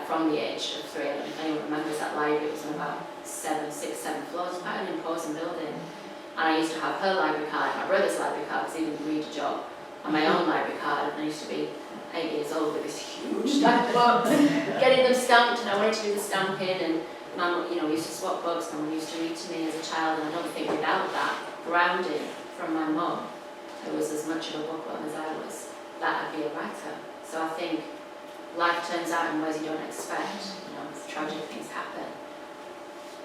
From the age of 3, I don't know if anyone remembers that library. It was on about 6, 7 floors, quite an imposing building. And I used to have her library card, my brother's library card, because he didn't read a job, and my own library card. And I used to be 8 years old with this huge stack of books, getting them stamped, and I wanted to do the stamping. And Mum, we used to swap books, and Mum used to read to me as a child. And I don't think without that grounding from my mum, who was as much of a bookworm as I was, that I'd be a writer. So I think life turns out in ways you don't expect, tragic things happen.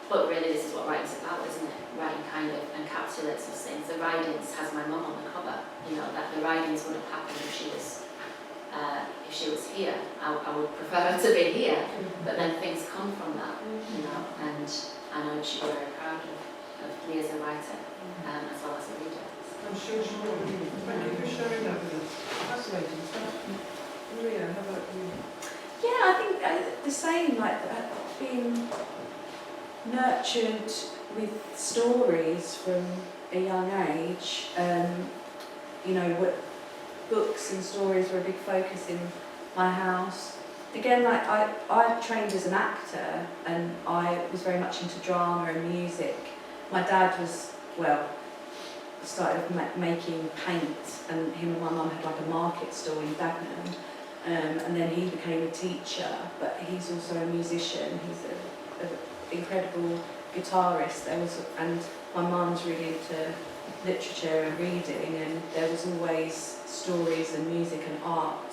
But really this is what writing's about, isn't it? Writing kind of encapsulates those things. The writings has my mum on the cover, that the writings wouldn't happen if she was here. I would prefer her to be here, but then things come from that, and I know she'd be very proud of me as a writer, as well as a reader. I'm sure she will be. Thank you for sharing that with us. Fascinating stuff. Maria, how about you? Yeah, I think the same, like being nurtured with stories from a young age. What books and stories were a big focus in my house. Again, like I trained as an actor, and I was very much into drama and music. My dad was, started making paint, and him and my mum had like a market stall in Dagenham. And then he became a teacher, but he's also a musician. He's an incredible guitarist. And my mum's really into literature and reading, and there was always stories and music and art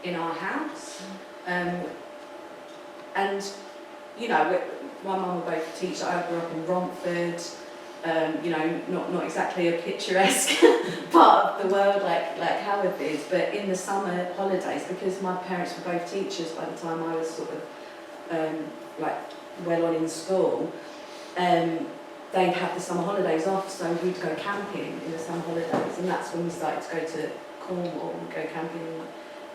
in our house. My mum were both teachers. I grew up in Romford. Not exactly a picturesque part of the world like Howard is, but in the summer holidays, because my parents were both teachers by the time I was sort of well on in school, they'd have the summer holidays off, so we'd go camping in the summer holidays, and that's when we started to go to Cornwall and go camping,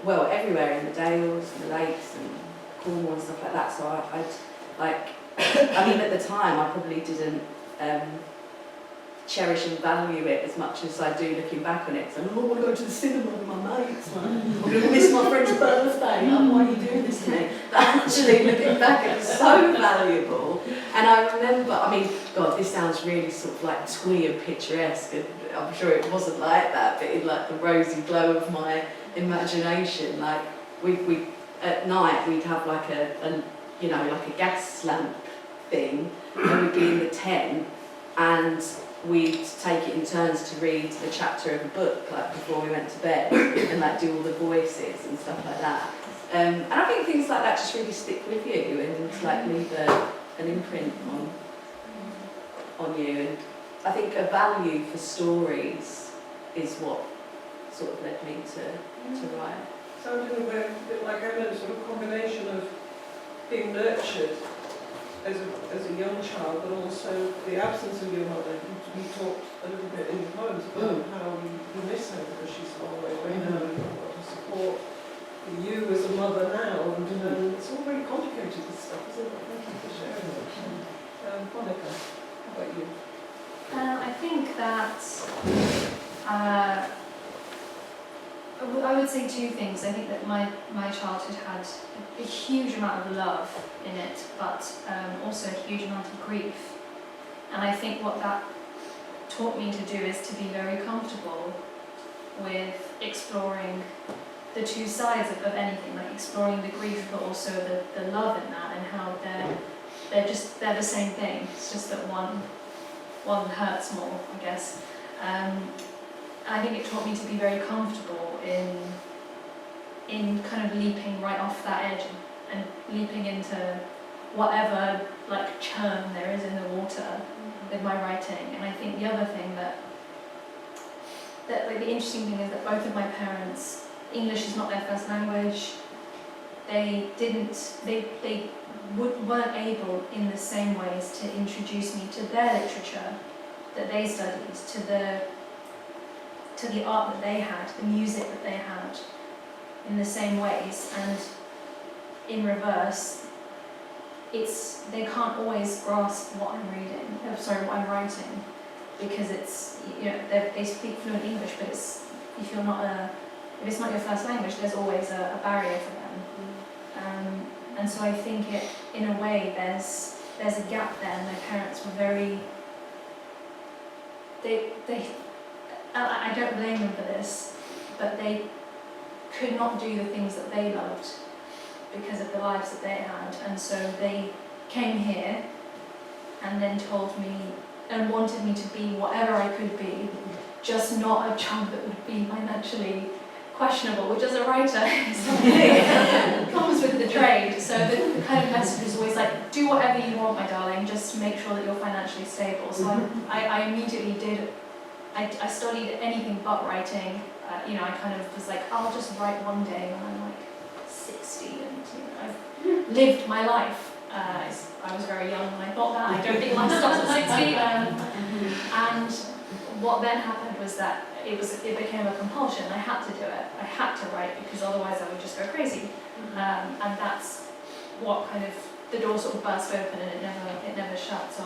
everywhere in the Dales and the lakes and Cornwall and stuff like that. So at the time I probably didn't cherish and value it as much as I do looking back on it. So I want to go to the cinema with my mates, I'm going to miss my friend's birthday, why are you doing this to me? But actually looking back, it was so valuable. And I remember, this sounds really sort of like twee and picturesque, and I'm sure it wasn't like that, but in like the rosy glow of my imagination, like we at night we'd have like a gas lamp thing, and we'd be in the tent, and we'd take it in turns to read the chapter of a book, like before we went to bed, and like do all the voices and stuff like that. And I think things like that just really stick with you, and like leave an imprint on you. And I think a value for stories is what sort of led me to write. Sounds in a way a bit like Emma, sort of combination of being nurtured as a young child, but also the absence of your mother. You talked a little bit in your poems about how you miss her because she's a long way away now, and what to support you as a mother now, and it's all very complicated, this stuff, isn't it? Thank you for sharing it. Monika, how about you? I think that I would say two things. I think that my childhood had a huge amount of love in it, but also a huge amount of grief. And I think what that taught me to do is to be very comfortable with exploring the two sides of anything, like exploring the grief, but also the love in that, and how they're the same thing. It's just that one hurts more, I guess. I think it taught me to be very comfortable in kind of leaping right off that edge and leaping into whatever like churn there is in the water with my writing. And I think the other thing that like the interesting thing is that both of my parents, English is not their first language. They weren't able in the same ways to introduce me to their literature that they studied, to the art that they had, the music that they had, in the same ways. And in reverse, they can't always grasp what I'm what I'm writing, because it's, they speak fluent English, but if it's not your first language, there's always a barrier for them. And so I think in a way, there's a gap there. My parents were very, I don't blame them for this, but they could not do the things that they loved because of the lives that they had. And so they came here and then told me and wanted me to be whatever I could be, just not a job that would be financially questionable, which as a writer is something comes with the trade. So the kind of message is always like, do whatever you want, my darling, just make sure that you're financially stable. So I immediately did. I studied anything but writing. I kind of was like, I'll just write one day when I'm like 60, and I've lived my life. I was very young when I thought that. I don't think life stops at 60. And what then happened was that it became a compulsion. I had to do it. I had to write, because otherwise I would just go crazy. And that's what kind of, the door sort of burst open and it never shut. So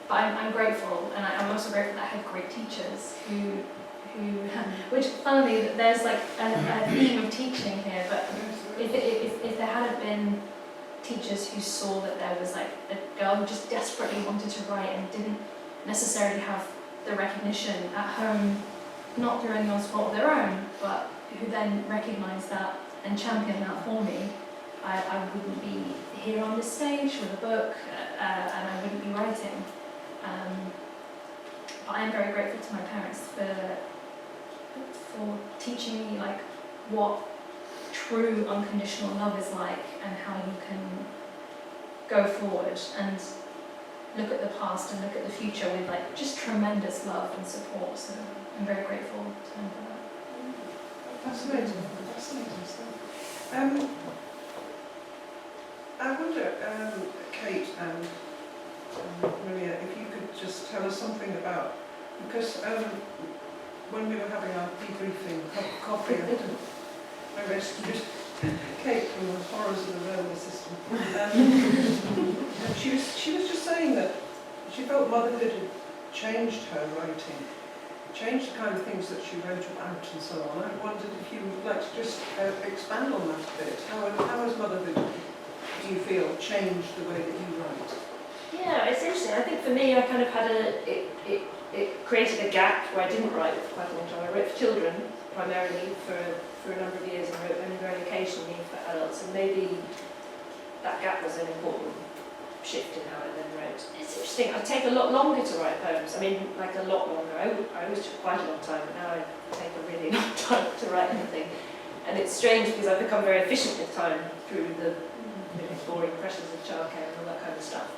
but I'm grateful, and I'm also grateful that I had great teachers who which funnily there's like a theme of teaching here. But if there hadn't been teachers who saw that there was like a girl who just desperately wanted to write and didn't necessarily have the recognition at home, not through anyone's fault of their own, but who then recognised that and championed that for me, I wouldn't be here on this stage with a book, and I wouldn't be writing. But I am very grateful to my parents for teaching me like what true unconditional love is like, and how you can go forward and look at the past and look at the future with like just tremendous love and support. So I'm very grateful to them for that. Fascinating stuff. I wonder, Kate and Maria, if you could just tell us something about, because when we were having our debriefing coffee, I rescued Kate from the horrors of the railway system. And she was just saying that she felt motherhood had changed her writing, changed the kind of things that she wrote about and so on. I wondered if you would like to just expand on that a bit. How has motherhood, do you feel, changed the way that you write? Yeah, it's interesting. I think for me, I kind of had it created a gap where I didn't write for quite a long time. I wrote for children primarily for a number of years, and wrote only very occasionally for adults, and maybe that gap was an important shift in how I then wrote. It's interesting. I take a lot longer to write poems. I mean, like a lot longer. I always took quite a long time, but now I take a really long time to write anything. And it's strange because I've become very efficient with time through the boring pressures of childcare and all that kind of stuff.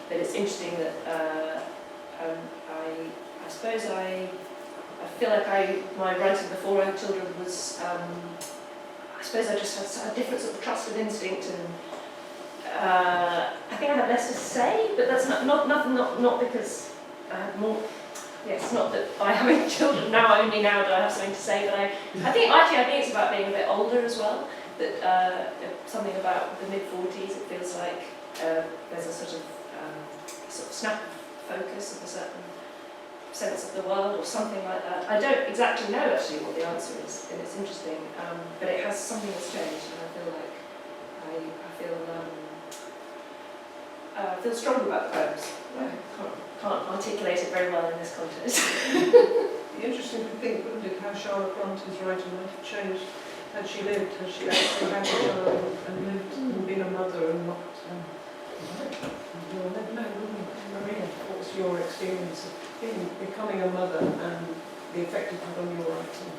But it's interesting that I suppose I feel like my writing before I had children was, I suppose I just had a different sort of trusted instinct, and I think I had less to say, but that's not because I had more. Yes, not that by having children only now do I have something to say, but I think it's about being a bit older as well. That something about the mid-40s, it feels like there's a sort of snap focus of a certain sense of the world or something like that. I don't exactly know actually what the answer is, and it's interesting, but it has something that's changed, and I feel like I feel strong about the poems. I can't articulate it very well in this context. It'd be interesting to think, wouldn't it, how Charlotte Bronte's writing might have changed had she lived, had she actually had a child and lived and been a mother and not... You'll never know, wouldn't you? Maria, what was your experience of becoming a mother and the effect it had on your writing?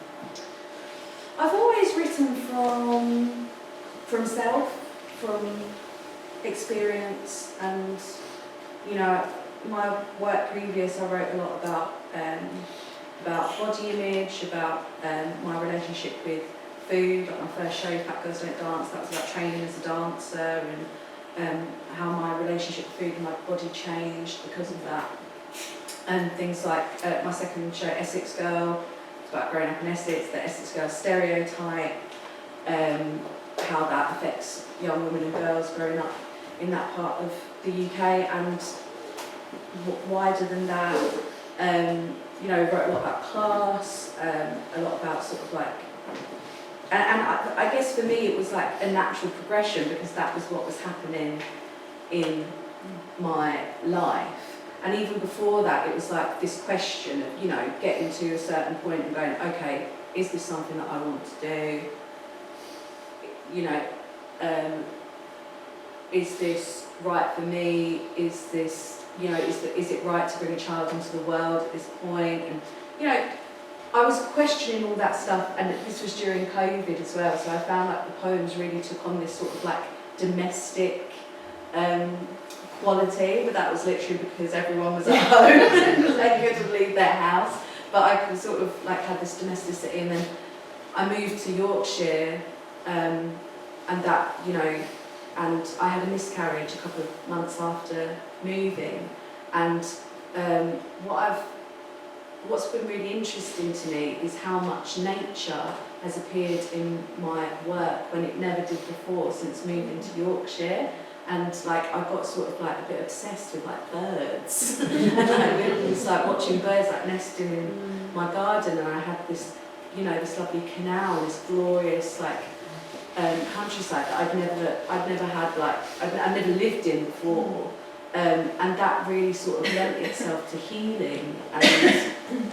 I've always written from self, from experience, and my work previous, I wrote a lot about body image, about my relationship with food. Like my first show, Fat Girls Don't Dance, that was about training as a dancer, and how my relationship with food and my body changed because of that. And things like my second show, Essex Girl, it's about growing up in Essex, the Essex Girl stereotype, how that affects young women and girls growing up in that part of the UK, and wider than that. Wrote a lot about class, a lot about sort of like, and I guess for me it was like a natural progression, because that was what was happening in my life. And even before that, it was like this question of, getting to a certain point and going, okay, is this something that I want to do? Is this right for me? Is this, is it right to bring a child into the world at this point? And, I was questioning all that stuff, and this was during COVID as well, so I found like the poems really took on this sort of like domestic quality, but that was literally because everyone was at home and they couldn't leave their house. But I could sort of like have this domesticity, and then I moved to Yorkshire, and that, and I had a miscarriage a couple of months after moving, and what's been really interesting to me is how much nature has appeared in my work when it never did before since moving to Yorkshire. And like I got sort of like a bit obsessed with like birds, and I was like watching birds like nesting in my garden, and I had this, this lovely canal, this glorious like countryside that I'd never had, like I'd never lived in before, and that really sort of lent itself to healing,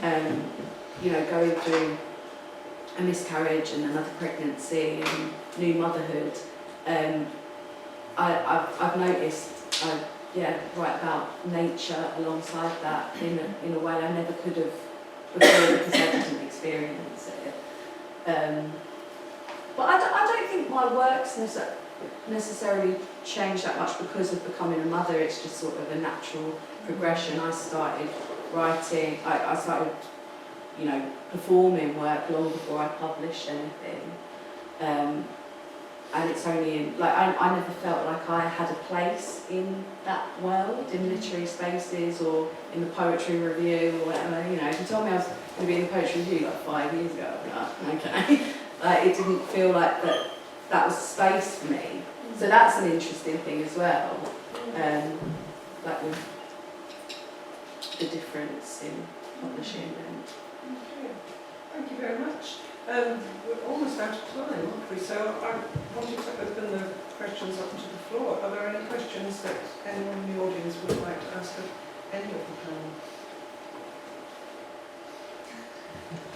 and going through a miscarriage and another pregnancy and new motherhood. I've noticed, write about nature alongside that in a way I never could have before, because I didn't experience it. But I don't think my work's necessarily changed that much because of becoming a mother. It's just sort of a natural progression. I started writing, I started, performing work long before I published anything. And it's only I never felt like I had a place in that world, in literary spaces or in the poetry review or whatever. If you told me I was going to be in the poetry review like 5 years ago, I'd be like, okay. It didn't feel like that was space for me. So that's an interesting thing as well. Like with the difference in publishing and... Okay. Thank you very much. We're almost out of time, aren't we? So I wanted to open the questions up to the floor. Are there any questions that anyone in the audience would like to ask of any of the panel?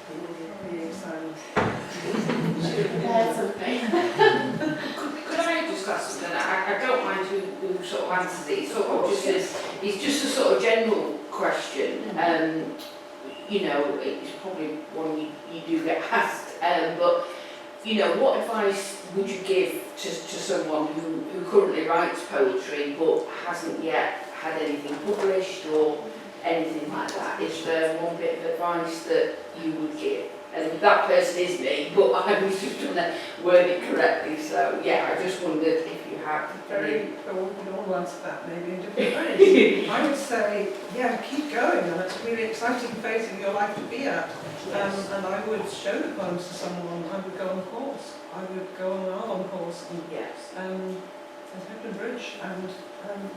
Probably silent. Could I just ask something? I don't mind who sort of answers it. It's just a sort of general question. It's probably one you do get asked. But you know, what advice would you give to someone who currently writes poetry but hasn't yet had anything published or anything like that? Is there one bit of advice that you would give? And that person is me, but I was just trying to word it correctly. So yeah, I just wondered if you have we all answer that maybe in different ways. I would say, yeah, keep going, and it's a really exciting phase of your life to be at. And I would show the poems to someone. I would go on a course. I would go on an album course and at Hepburn Bridge and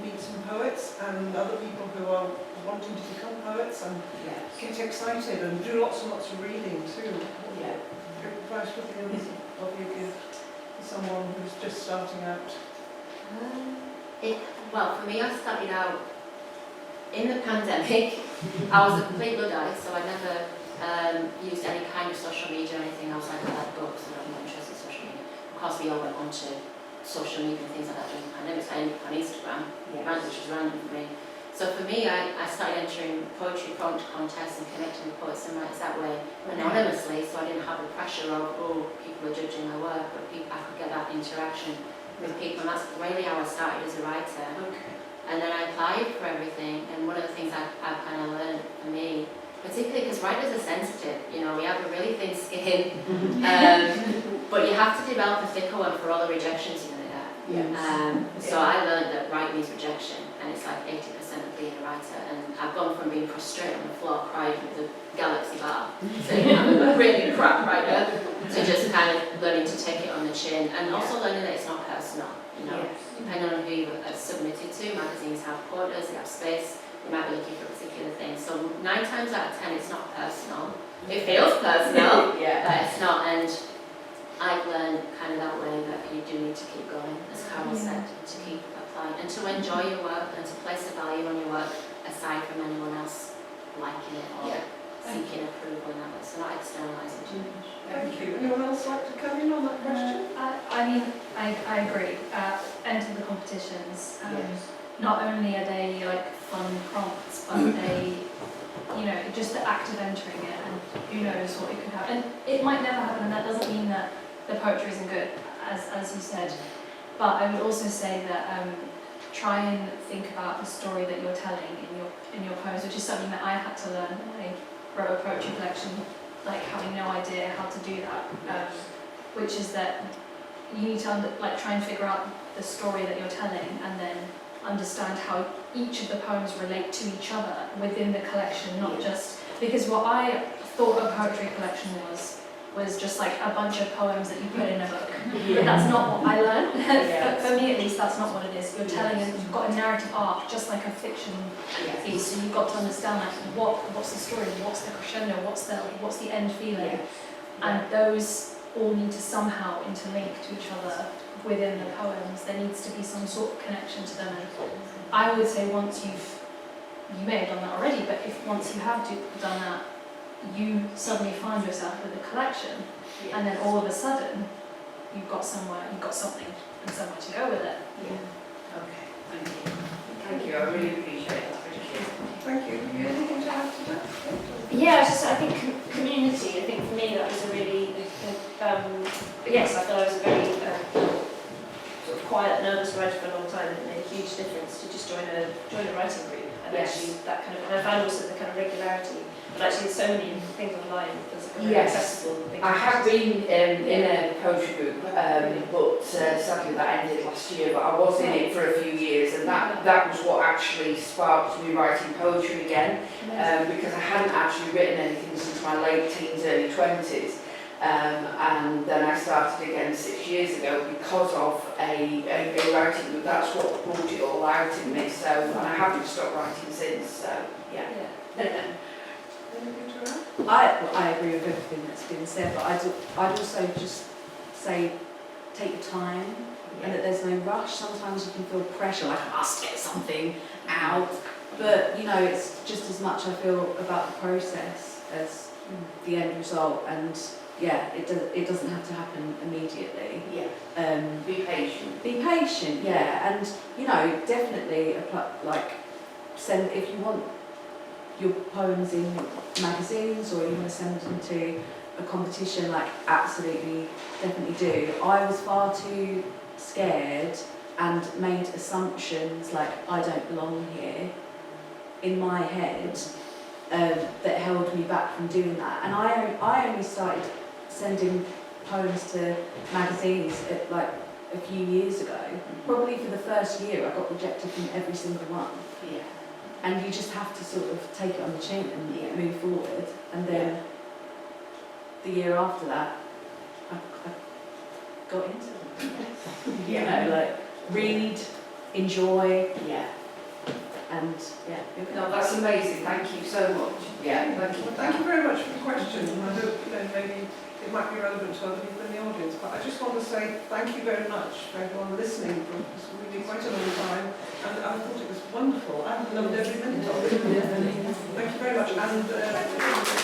meet some poets and other people who are wanting to become poets and get excited and do lots and lots of reading too. Yeah. Good advice would you give to someone who's just starting out? Well, for me, I started out in the pandemic. I was a complete Luddite, so I never used any kind of social media or anything. I was like, I like books, and I'm not interested in social media. Of course, we all went onto social media and things like that during the pandemic, so I ended up on Instagram, which was random for me. So for me, I started entering poetry contests and connecting with poets and writers that way, anonymously, so I didn't have the pressure of, oh, people are judging my work, but I could get that interaction with people, and that's really how I started as a writer. Okay. And then I applied for everything, and one of the things I kind of learned for me, particularly because writers are sensitive, you know, we have a really thin skin, but you have to develop a thicker one for all the rejections you're going to get. So I learned that writing is rejection, and it's like 80% of being a writer, and I've gone from being prostrate on the floor crying with the Galaxy bar, saying I'm a really crap writer, to just kind of learning to take it on the chin, and also learning that it's not personal, you know, depending on who you are submitted to. Magazines have quotas, they have space, you might be looking for a particular thing. So 9 times out of 10 it's not personal. It feels personal, but it's not. And I've learned kind of that way that you do need to keep going, as Carole said, to keep applying and to enjoy your work and to place a value on your work aside from anyone else liking it or seeking approval in that way. So not externalising too much. Thank you. Anyone else like to come in on that question? I mean, I agree. Enter the competitions. Not only are they like fun prompts, but they, you know, just the act of entering it, and who knows what it could happen. And it might never happen, and that doesn't mean that the poetry isn't good, as you said. But I would also say that try and think about the story that you're telling in your poems, which is something that I had to learn when I wrote a poetry collection, like having no idea how to do that. Which is that you need to try and figure out the story that you're telling, and then understand how each of the poems relate to each other within the collection, not just because what I thought a poetry collection was just like a bunch of poems that you put in a book. But that's not what I learned. For me at least, that's not what it is. You're telling you've got a narrative arc, just like a fiction piece, so you've got to understand like what's the story, what's the crescendo, what's the end feeling, and those all need to somehow interlink to each other within the poems. There needs to be some sort of connection to them, and I would say once you may have done that already, but once you have done that, you suddenly find yourself with a collection, and then all of a sudden you've got something and somewhere to go with it. Okay, thank you. Thank you, I really appreciate that. Thank you. Anything to add to that? Yeah, I think community. I think for me that was a really, yes, I thought I was a very sort of quiet, nervous writer for a long time, and it made a huge difference to just join a writing group, and actually that kind of, and I found also the kind of regularity. But actually, there's so many things online that's very accessible. I have been in a poetry group, but sadly that ended last year. But I was in it for a few years, and that was what actually sparked me writing poetry again, because I hadn't actually written anything since my late teens, early 20s. And then I started again 6 years ago because of a writing group. That's what brought it all out in me. So, and I haven't stopped writing since. So, I agree with everything that's been said, but I'd also just say take your time, and that there's no rush. Sometimes you can feel pressure, like I must get something out, but you know, it's just as much I feel about the process as the end result, and it doesn't have to happen immediately. Be patient. Be patient, and you know, definitely apply, send if you want your poems in magazines, or you want to send them to a competition, like absolutely, definitely do. I was far too scared and made assumptions like I don't belong here in my head that held me back from doing that. And I only started sending poems to magazines at like a few years ago. Probably for the first year I got rejected from every single one. Yeah. And you just have to sort of take it on the chin and move forward. And then the year after that, I got into it. You know, like read, enjoy, Yeah. and yeah. No, that's amazing. Thank you so much. Yeah, thank you. Well, thank you very much for the question. And I hope maybe it might be relevant to other people in the audience. But I just want to say thank you very much for everyone listening for really quite a long time. And I thought it was wonderful. I loved every minute of it. Thank you very much. And